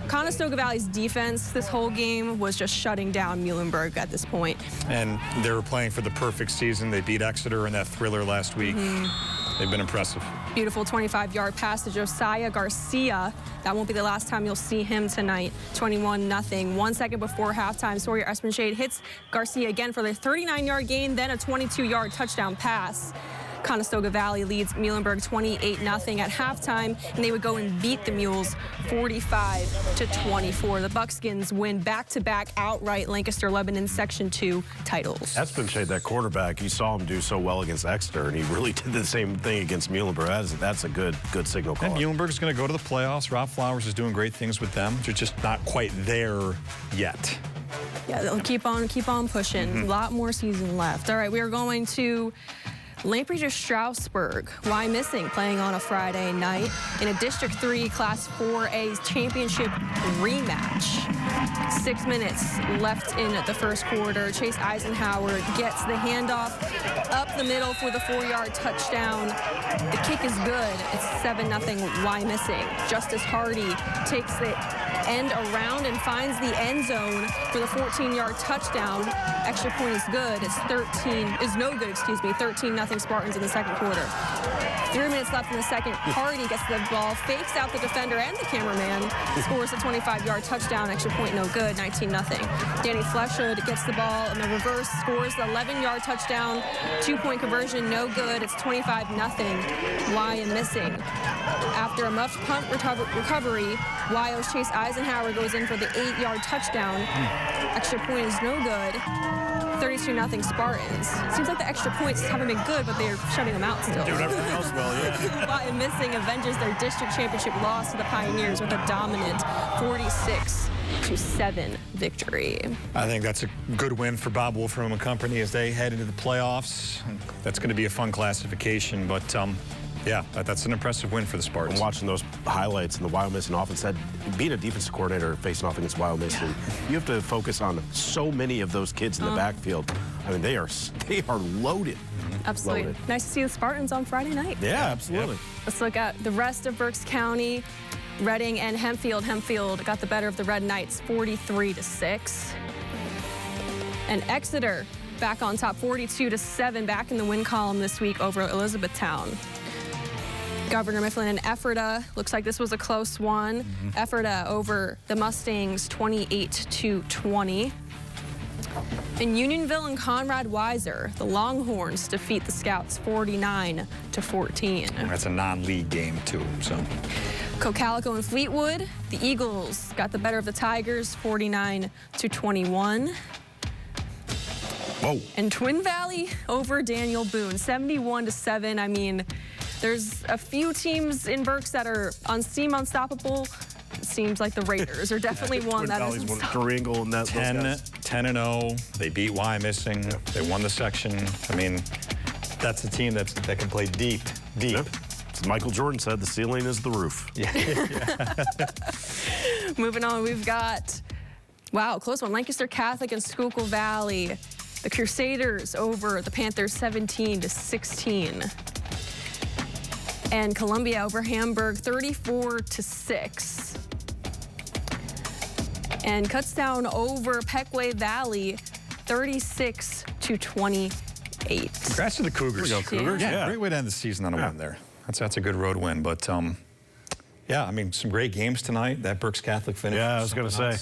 Conestoga Valley's defense this whole game was just shutting down Muhlenberg at this point. And they were playing for the perfect season. They beat Exeter in that thriller last week. They've been impressive. Beautiful 25-yard pass to Josiah Garcia. That won't be the last time you'll see him tonight. 21-0. 1 second before halftime, Sawyer Espenshade hits Garcia again for the 39-yard gain, then a 22-yard touchdown pass. Conestoga Valley leads Muhlenberg 28-0 at halftime, and they would go and beat the Mules 45-24. The Buckskins win back-to-back outright Lancaster-Lebanon Section 2 titles. Espenshade, that quarterback, you saw him do so well against Exeter, and he really did the same thing against Muhlenberg. That's a good signal call. And Muhlenberg's going to go to the playoffs. Rob Flowers is doing great things with them. They're just not quite there yet. Yeah, they'll keep on pushing. A lot more season left. All right, we are going to Lampreter-Strasburg, Wyomissing, playing on a Friday night in a District 3 Class 4A championship rematch. 6 minutes left in the first quarter. Chase Eisenhower gets the handoff up the middle for the 4-yard touchdown. The kick is good. It's 7-0 Wyomissing. Justice Hardy takes the end around and finds the end zone for the 14-yard touchdown. Extra point is good. It's 13-0 Spartans in the second quarter. 3 minutes left in the second. Hardy gets the ball, fakes out the defender and the cameraman, scores a 25-yard touchdown. Extra point no good, 19-0. Danny Fleshwood gets the ball in the reverse, scores the 11-yard touchdown. 2-point conversion, no good. It's 25-0 Wyomissing. After a muffed punt recovery, Wyo's Chase Eisenhower goes in for the 8-yard touchdown. Extra point is no good. 32-0 Spartans. Seems like the extra points haven't been good, but they're shutting them out still. Doing everything else well, yeah. Wyomissing avenges their district championship loss to the Pioneers with a dominant 46-7 victory. I think that's a good win for Bob Wolfram and company as they head into the playoffs. That's going to be a fun classification, but Yeah, that's an impressive win for the Spartans. I'm watching those highlights, and the Wyomissing offense had being a defensive coordinator facing off against Wyomissing. You have to focus on so many of those kids in the backfield. I mean, they are loaded. Absolutely. Loaded. Nice to see the Spartans on Friday night. Yeah, absolutely. Let's look at the rest of Burks County. Reading and Hempfield. Hempfield got the better of the Red Knights, 43-6. And Exeter back on top, 42-7, back in the win column this week over Elizabethtown. Governor Mifflin and Ephrata. Looks like this was a close one. Ephrata over the Mustangs, 28-20. In Unionville and Conrad Weiser, the Longhorns defeat the Scouts 49-14. That's a non-league game too. So, Cocalico and Fleetwood, the Eagles got the better of the Tigers, 49-21. Whoa. And Twin Valley over Daniel Boone, 71-7. I mean, there's a few teams in Burks that seem unstoppable. It seems like the Raiders are definitely one that is unstoppable. 10-0. They beat Wyomissing. Yeah. They won the section. I mean, that's a team that can play deep. Yep. As Michael Jordan said, the ceiling is the roof. Yeah. Moving on, we've got, wow, close one. Lancaster Catholic and Schuylkill Valley. The Crusaders over the Panthers, 17-16. And Columbia over Hamburg, 34-6. And Kutztown over Peckway Valley, 36-28. Congrats to the Cougars. There we go, Cougars. Yeah, great way to end the season on a win there. That's a good road win. But, yeah, I mean, some great games tonight. That Burks Catholic finish. Yeah, I was going to say. A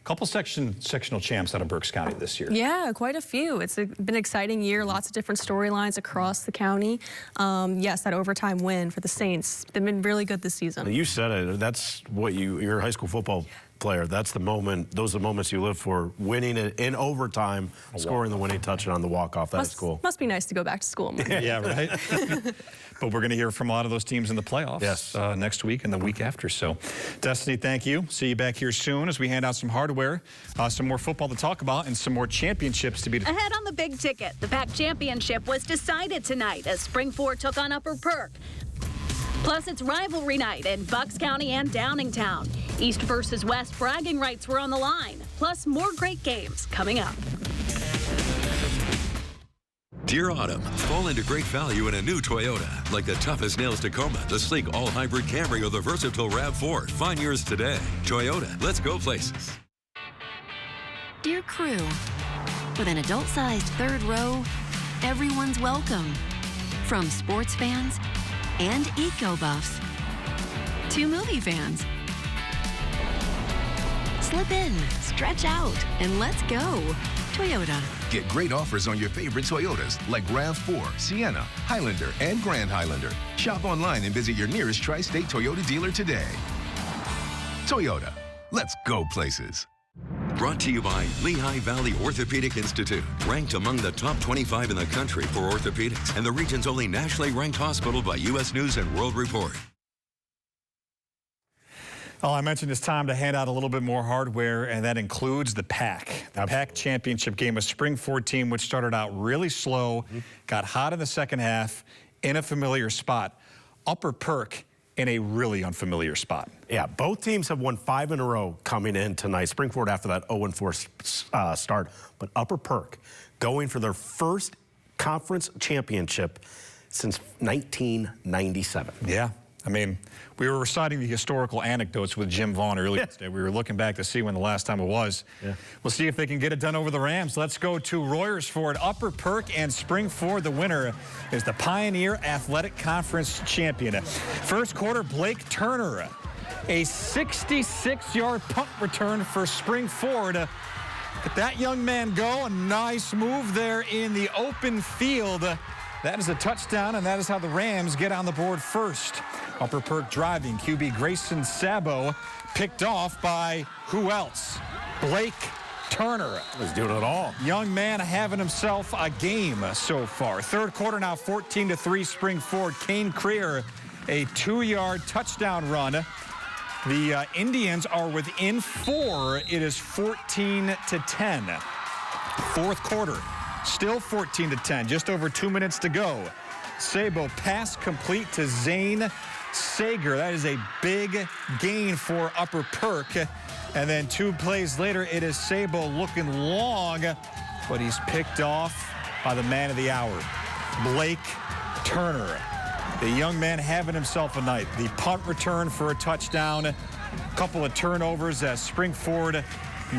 couple sectional champs out of Burks County this year. Yeah, quite a few. It's been an exciting year. Lots of different storylines across the county. Yes, that overtime win for the Saints. They've been really good this season. You said it. That's what you're a high school football player. That's the moment. Those are the moments you live for. Winning it in overtime, scoring the winning touchdown on the walk-off. That is cool. Must be nice to go back to school more. Yeah, right? But we're going to hear from a lot of those teams in the playoffs next week and the week after. So, Destiny, thank you. See you back here soon as we hand out some hardware, some more football to talk about, and some more championships to be ahead on the big ticket. The PAC championship was decided tonight as Spring-Ford took on Upper Perk. Plus, it's rivalry night in Bucks County and Downingtown. East versus West bragging rights were on the line. Plus, more great games coming up. Dear Autumn, fall into great value in a new Toyota, like the toughest nails Tacoma, the sleek all-hybrid Camry, or the versatile RAV4. Find yours today. Toyota, let's go places. Dear crew, with an adult-sized third row, everyone's welcome. From sports fans and eco-buffs to movie fans. Slip in, stretch out, and let's go. Toyota. Get great offers on your favorite Toyotas like RAV4, Sienna, Highlander, and Grand Highlander. Shop online and visit your nearest tri-state Toyota dealer today. Toyota, let's go places. Brought to you by Lehigh Valley Orthopedic Institute, ranked among the top 25 in the country for orthopedics and the region's only nationally ranked hospital by U.S. News and World Report. Oh, I mentioned it's time to hand out a little bit more hardware, and that includes the PAC. The PAC championship game, a Spring-Ford team which started out really slow, got hot in the second half, in a familiar spot. Upper Perk in a really unfamiliar spot. Yeah, both teams have won 5 in a row coming in tonight. Spring-Ford after that 0-4 start, but Upper Perk going for their first conference championship since 1997. Yeah. I mean, we were reciting the historical anecdotes with Jim Vaughn earlier today. We were looking back to see when the last time it was. Yeah. We'll see if they can get it done over the Rams. Let's go to Royersford, Upper Perk, and Spring-Ford. The winner is the Pioneer Athletic Conference champion. First quarter, Blake Turner, a 66-yard punt return for Spring-Ford. Let that young man go. A nice move there in the open field. That is a touchdown, and that is how the Rams get on the board first. Upper Perk driving. QB Grayson Sabo picked off by who else? Blake Turner. He's doing it all. Young man having himself a game so far. Third quarter now 14-3 Spring-Ford. Kane Creer, a 2-yard touchdown run. The Indians are within 4. It is 14-10. Fourth quarter. Still 14-10, just over 2 minutes to go. Sabo pass complete to Zane Sager. That is a big gain for Upper Perk. And then 2 plays later, it is Sabo looking long, but he's picked off by the man of the hour, Blake Turner. The young man having himself a night. The punt return for a touchdown. A couple of turnovers as Springford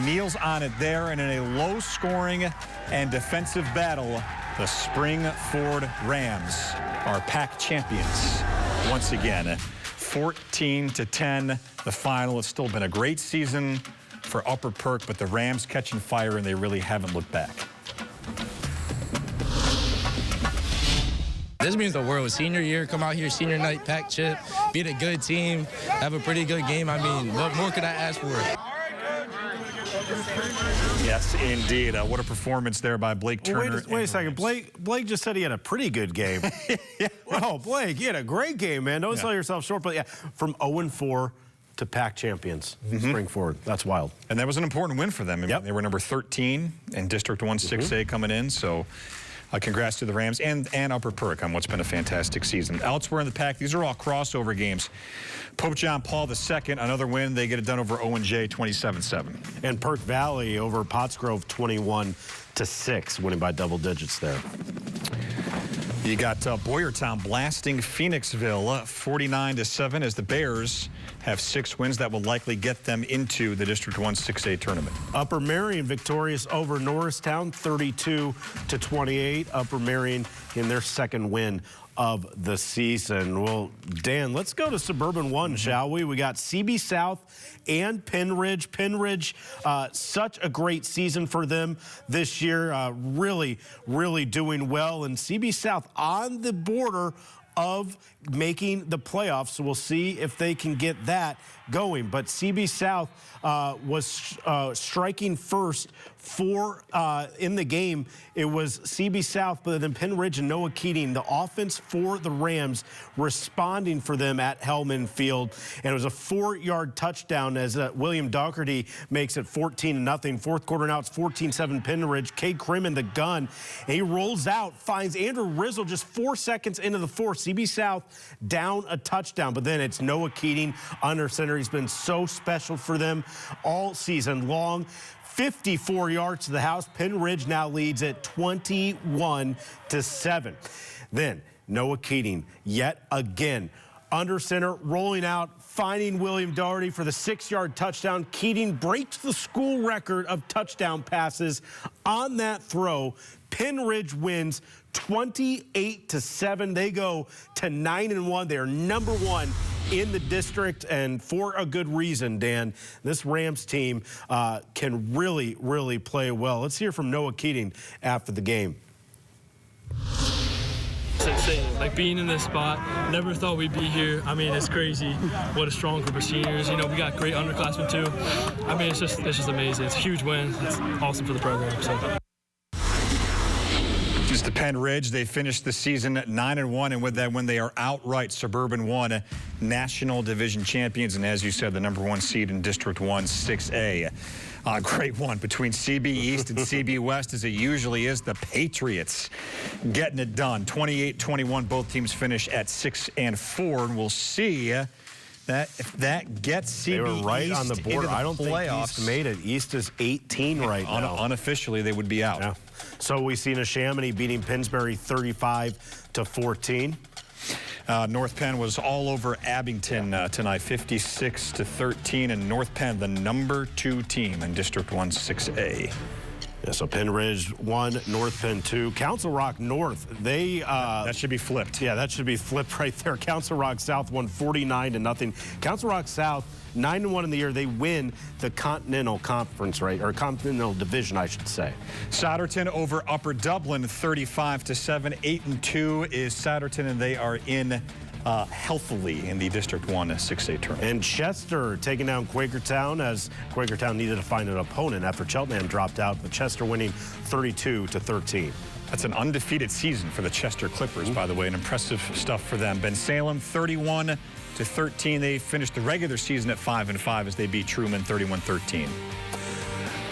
kneels on it there. And in a low-scoring and defensive battle, the Springford Rams are PAC champions once again. 14-10, the final. It's still been a great season for Upper Perk, but the Rams catching fire, and they really haven't looked back. This means the world. Senior year, come out here, senior night, pack chip, beat a good team, have a pretty good game. I mean, what more could I ask for? Yes, indeed. What a performance there by Blake Turner. Wait a second. Blake just said he had a pretty good game. Oh, Blake, you had a great game, man. Don't sell yourself short. But yeah, from 0-4 to PAC champions, Springford. That's wild. And that was an important win for them. I mean, they were number 13 in District 1 6A coming in. So congrats to the Rams and Upper Perk on what's been a fantastic season. Elsewhere in the PAC, these are all crossover games. Pope John Paul II, another win. They get it done over ONJ 27-7. And Perk Valley over Pottsgrove 21-6, winning by double digits there. You got Boyertown blasting Phoenixville 49-7 as the Bears have 6 wins that will likely get them into the District 1 6A tournament. Upper Marion victorious over Norristown 32-28. Upper Marion in their 2nd win of the season. Well, Dan, let's go to Suburban One, shall we? We got CB South and Penridge. Penridge, such a great season for them this year. Really, really doing well. And CB South on the border of making the playoffs, so we'll see if they can get that going. But CB South was striking first in the game. It was CB South, but then Penridge and Noah Keating, the offense for the Rams, responding for them at Hellman Field. And it was a 4-yard touchdown as William Dougherty makes it 14-0. Fourth quarter now it's 14-7 Penridge. Cade Krim in the gun. And he rolls out, finds Andrew Rizzle just 4 seconds into the fourth. CB South down a touchdown, but then it's Noah Keating under center. He's been so special for them all season long. 54 yards to the house. Penridge now leads at 21-7. Then Noah Keating yet again under center, rolling out, finding William Dougherty for the 6-yard touchdown. Keating breaks the school record of touchdown passes on that throw. Penridge wins 28-7. They go to 9-1. They are number 1 in the district, and for a good reason, Dan. This Rams team can really, really play well. Let's hear from Noah Keating after the game. It's insane. Like, being in this spot, never thought we'd be here. I mean, it's crazy. What a strong group of seniors. You know, we got great underclassmen too. I mean, it's just amazing. It's a huge win. It's awesome for the program. So. Just to Penridge, they finished the season 9-1, and with that win, they are outright Suburban One National Division champions, and as you said, the number 1 seed in District 1 6A. Great one between CB East and CB West, as it usually is. The Patriots getting it done. 28-21, both teams finish at 6-4, and we'll see that if that gets CB they were right East on the board. I don't think East made it. East is 18 right now. Unofficially, they would be out. Yeah. So we see Neshaminy beating Pennsbury 35-14. North Penn was all over Abington tonight, 56-13, and North Penn, the number 2 team in District 1 6A. Yeah, so Penridge 1, North Penn 2. Council Rock North, they... that should be flipped. Yeah, that should be flipped right there. Council Rock South won 49-0. Council Rock South, 9-1 in the year. They win the Continental Conference, right? Or Continental Division, I should say. Souderton over Upper Dublin, 35-7. 8-2 is Souderton, and they are in healthily in the District 1 6A tournament. And Chester taking down Quakertown, as Quakertown needed to find an opponent after Cheltenham dropped out, but Chester winning 32-13. That's an undefeated season for the Chester Clippers, by the way, and impressive stuff for them. Ben Salem 31-13. They finished the regular season at 5-5 as they beat Truman 31-13.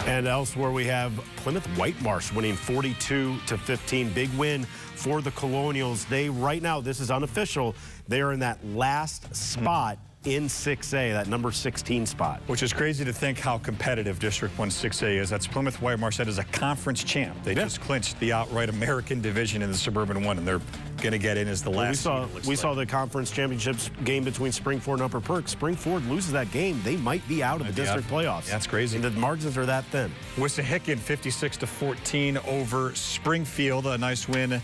And elsewhere, we have Plymouth Whitemarsh winning 42-15. Big win for the Colonials. They, right now, this is unofficial, they are in that last spot in 6A, that number 16 spot. Which is crazy to think how competitive District 1 6A is. That's Plymouth Whitemarsh. That is a conference champ. They just clinched the outright American division in the Suburban One, and they're going to get in as the last. We saw the conference championships game between Springford and Upper Perk. Springford loses that game, they might be out of the district playoffs. That's crazy. The margins are that thin. Wissahickon 56-14 over Springfield. A nice win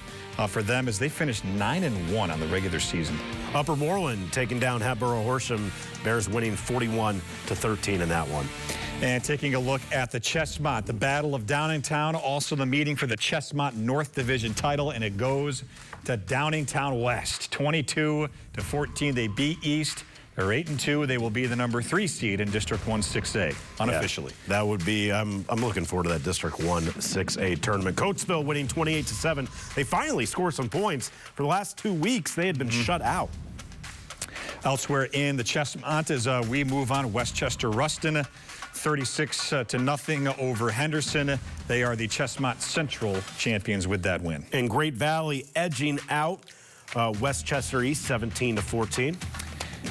for them as they finished 9-1 on the regular season. Upper Moreland taking down Hatboro Horsham. Bears winning 41-13 in that one. And taking a look at the Chestmont, the Battle of Downingtown, also the meeting for the Chestmont North Division title, and it goes to Downingtown West. 22-14, they beat East. They're 8-2. They will be the number 3 seed in District 1 6A, unofficially. Yeah, that would be, I'm looking forward to that District 1 6A tournament. Coatesville winning 28-7. They finally scored some points. For the last 2 weeks, they had been shut out. Elsewhere in the Chestmont, as we move on, Westchester Ruston 36-0 over Henderson. They are the Chestmont Central champions with that win. And Great Valley edging out Westchester East 17-14.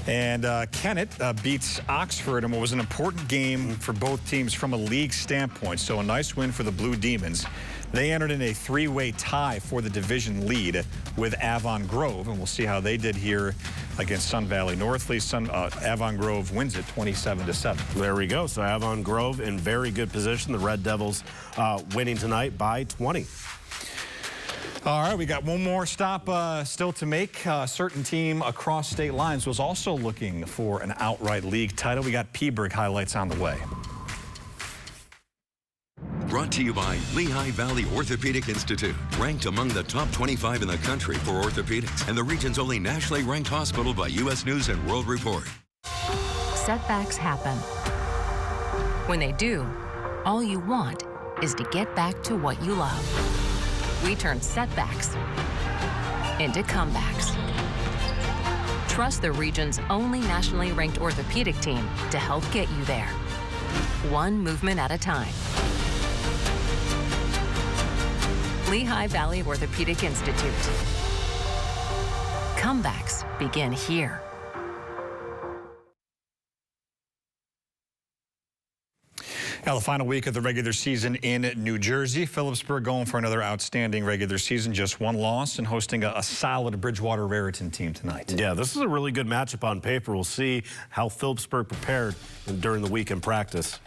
And Kennett beats Oxford in what was an important game for both teams from a league standpoint. So a nice win for the Blue Demons. They entered in a 3-way tie for the division lead with Avon Grove, and we'll see how they did here against Sun Valley Northley. Avon Grove wins it 27-7. There we go. So Avon Grove in very good position. The Red Devils winning tonight by 20. All right, we got one more stop still to make. A certain team across state lines was also looking for an outright league title. We got Philipsburg highlights on the way. Brought to you by Lehigh Valley Orthopedic Institute, ranked among the top 25 in the country for orthopedics, and the region's only nationally ranked hospital by U.S. News and World Report. Setbacks happen. When they do, all you want is to get back to what you love. We turn setbacks into comebacks. Trust the region's only nationally ranked orthopedic team to help get you there. One movement at a time. Lehigh Valley Orthopedic Institute. Comebacks begin here. Now, the final week of the regular season in New Jersey. Philipsburg going for another outstanding regular season. Just one loss and hosting a solid Bridgewater Raritan team tonight. Yeah, this is a really good matchup on paper. We'll see how Philipsburg prepared during the week in practice.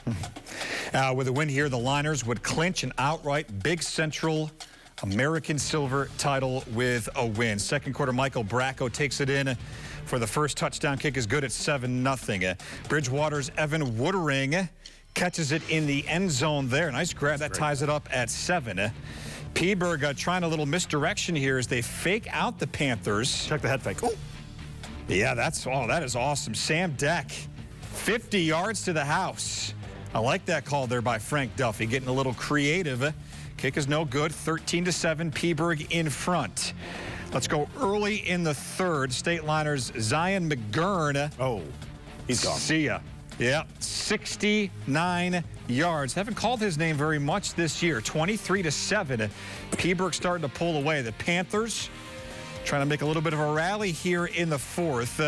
With a win here, the Liners would clinch an outright Big Central American Silver title with a win. Second quarter, Michael Bracco takes it in for the first touchdown kick is good at 7-0. Bridgewater's Evan Woodering catches it in the end zone there. Nice grab. That ties it up at 7. Philipsburg trying a little misdirection here as they fake out the Panthers. Check the head fake. Oh. Yeah, that is awesome. Sam Deck, 50 yards to the house. I like that call there by Frank Duffy, getting a little creative. Kick is no good. 13-7, Philipsburg in front. Let's go early in the third. State Liners Zion McGurn. Oh, he's gone. See ya. Yeah, 69 yards. Haven't called his name very much this year. 23-7. Philipsburg starting to pull away. The Panthers trying to make a little bit of a rally here in the fourth.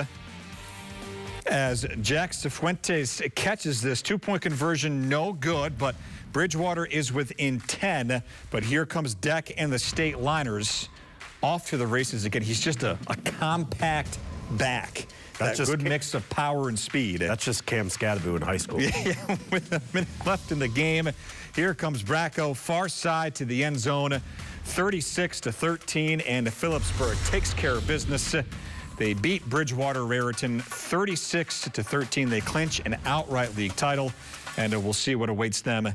As Jack Cifuentes catches this. 2-point conversion, no good, but Bridgewater is within 10. But here comes Deck and the State Liners off to the races again. He's just a compact back. That's just good mix of power and speed. That's just Cam Scadaboo in high school. Yeah, with a minute left in the game. Here comes Bracco, far side to the end zone. 36-13, and Philipsburg takes care of business. They beat Bridgewater Raritan 36-13. They clinch an outright league title, and we'll see what awaits them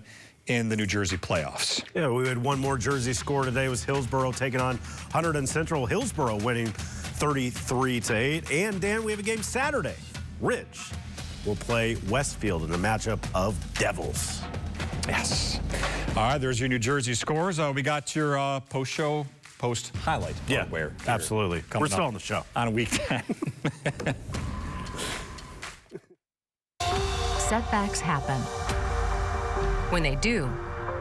in the New Jersey playoffs. Yeah, we had one more Jersey score today. It was Hillsborough taking on Hunterdon Central. Hillsborough winning 33-8. And Dan, we have a game Saturday. Ridge will play Westfield in a matchup of Devils. Yes. All right, there's your New Jersey scores. We got your post-show, post-highlight. Yeah, absolutely. We're still on the show. On week 10. Setbacks happen. When they do,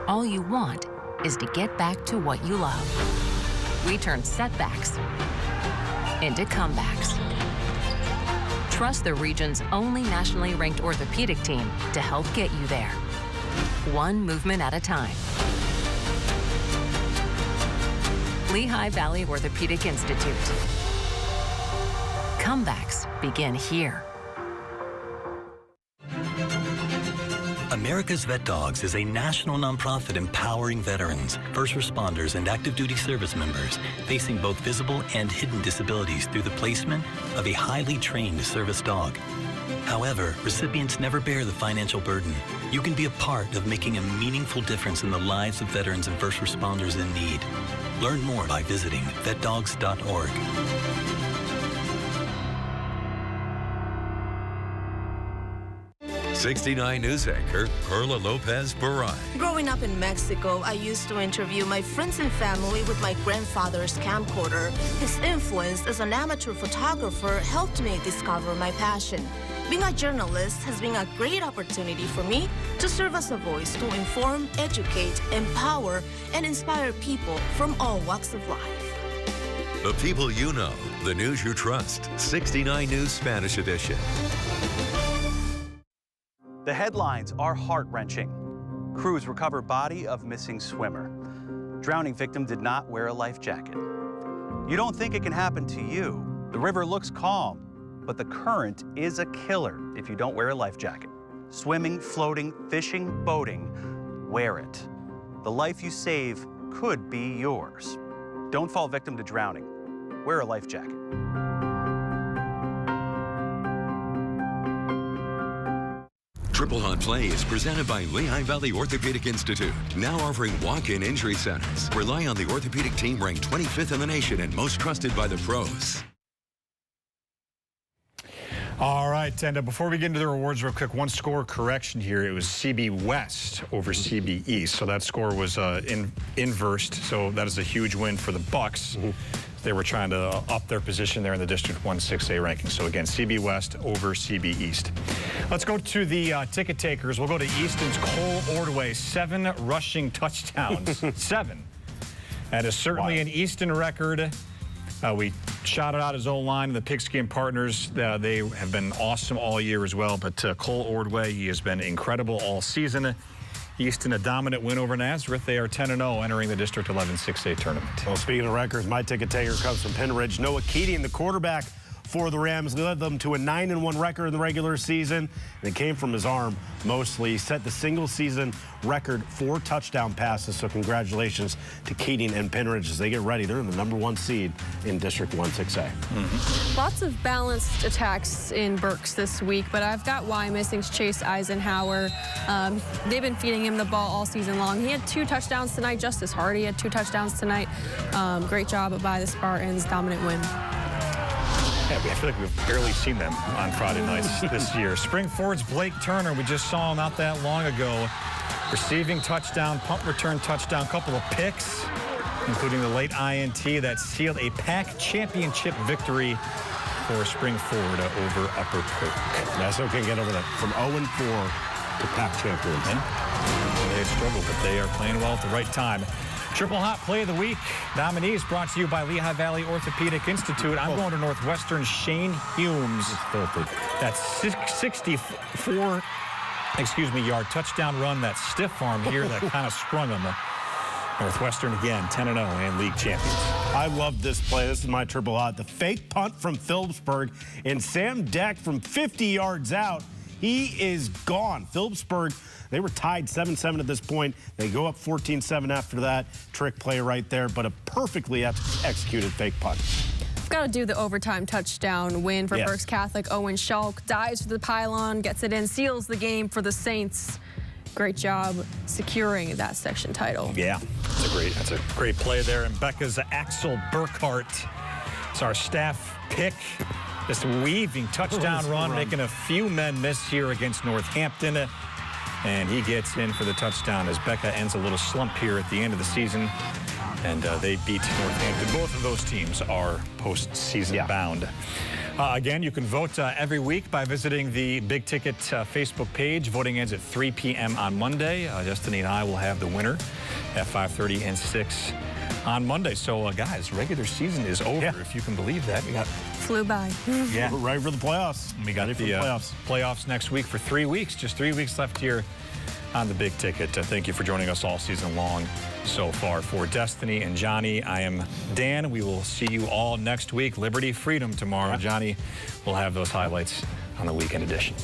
all you want is to get back to what you love. We turn setbacks into comebacks. Trust the region's only nationally ranked orthopedic team to help get you there, one movement at a time. Lehigh Valley Orthopedic Institute. Comebacks begin here. America's Vet Dogs is a national nonprofit empowering veterans, first responders, and active duty service members facing both visible and hidden disabilities through the placement of a highly trained service dog. However, recipients never bear the financial burden. You can be a part of making a meaningful difference in the lives of veterans and first responders in need. Learn more by visiting vetdogs.org. 69 News anchor Perla Lopez-Barai. Growing up in Mexico, I used to interview my friends and family with my grandfather's camcorder. His influence as an amateur photographer helped me discover my passion. Being a journalist has been a great opportunity for me to serve as a voice to inform, educate, empower, and inspire people from all walks of life. The people you know, the news you trust. 69 News Spanish edition. The headlines are heart-wrenching. Crews recover body of missing swimmer. Drowning victim did not wear a life jacket. You don't think it can happen to you. The river looks calm, but the current is a killer if you don't wear a life jacket. Swimming, floating, fishing, boating, wear it. The life you save could be yours. Don't fall victim to drowning. Wear a life jacket. Triple on Play is presented by Lehigh Valley Orthopedic Institute, now offering walk-in injury centers. Rely on the orthopedic team ranked 25th in the nation and most trusted by the pros. All right, and before we get into the rewards real quick, one score correction here. It was CB West over CB East, so that score was inversed, so that is a huge win for the Bucks. They were trying to up their position there in the District 1 6A ranking. So again, CB West over CB East. Let's go to the ticket takers. We'll go to Easton's Cole Ordway, 7 rushing touchdowns. 7. That is certainly an Easton record. We shouted out his O-line and the Pigskin Partners. They have been awesome all year as well. But Cole Ordway, he has been incredible all season. Easton, a dominant win over Nazareth. They are 10-0 entering the District 11 6A tournament. Well, speaking of records, my ticket taker comes from Penridge. Noah Keating, the quarterback for the Rams, led them to a 9-1 record in the regular season, and it came from his arm mostly. He set the single-season record 4 touchdown passes, so congratulations to Keating and Penridge as they get ready. They're in the #1 seed in District 1 6A. Lots of balanced attacks in Burks this week, but I've got Wyomissing's Chase Eisenhower. They've been feeding him the ball all season long. He had 2 touchdowns tonight. Justice Hardy had 2 touchdowns tonight. Great job by the Spartans. Dominant win. Yeah, I feel like we've barely seen them on Friday nights this year. Springford's Blake Turner, we just saw him not that long ago. Receiving touchdown, punt return touchdown, couple of picks, including the late INT that sealed a PAC championship victory for Springford over Upper Kirk. Nassau can get over that from 0-4 to PAC champions. They had struggled, but they are playing well at the right time. Triple Hot Play of the Week nominees brought to you by Lehigh Valley Orthopedic Institute. I'm going to Northwestern Shane Humes. That 64-yard touchdown run, that stiff arm here that kind of sprung him. Northwestern again, 10-0 and league champions. I love this play. This is my triple hot. The fake punt from Philipsburg and Sam Deck from 50 yards out. He is gone. Philipsburg, they were tied 7-7 at this point. They go up 14-7 after that. Trick play right there, but a perfectly executed fake punt. Got to do the overtime touchdown win for Burks Catholic. Owen Schulk dives for the pylon, gets it in, seals the game for the Saints. Great job securing that section title. Yeah, that's a great play there. And Becca's Axel Burkhart. It's our staff pick. Just weaving touchdown run, making a few men miss here against Northampton. And he gets in for the touchdown as Becca ends a little slump here at the end of the season. And they beat Northampton. Both of those teams are postseason bound. Again, you can vote every week by visiting the Big Ticket Facebook page. Voting ends at 3 p.m. on Monday. Destiny and I will have the winner at 5:30 and 6 on Monday. So, guys, regular season is over, if you can believe that. We got flew by. Yeah, we're ready for the playoffs. We got the playoffs next week for 3 weeks. Just 3 weeks left here on the Big Ticket. Thank you for joining us all season long so far. For Destiny and Johnny, I am Dan. We will see you all next week. Liberty, freedom tomorrow. Johnny will have those highlights on the weekend edition.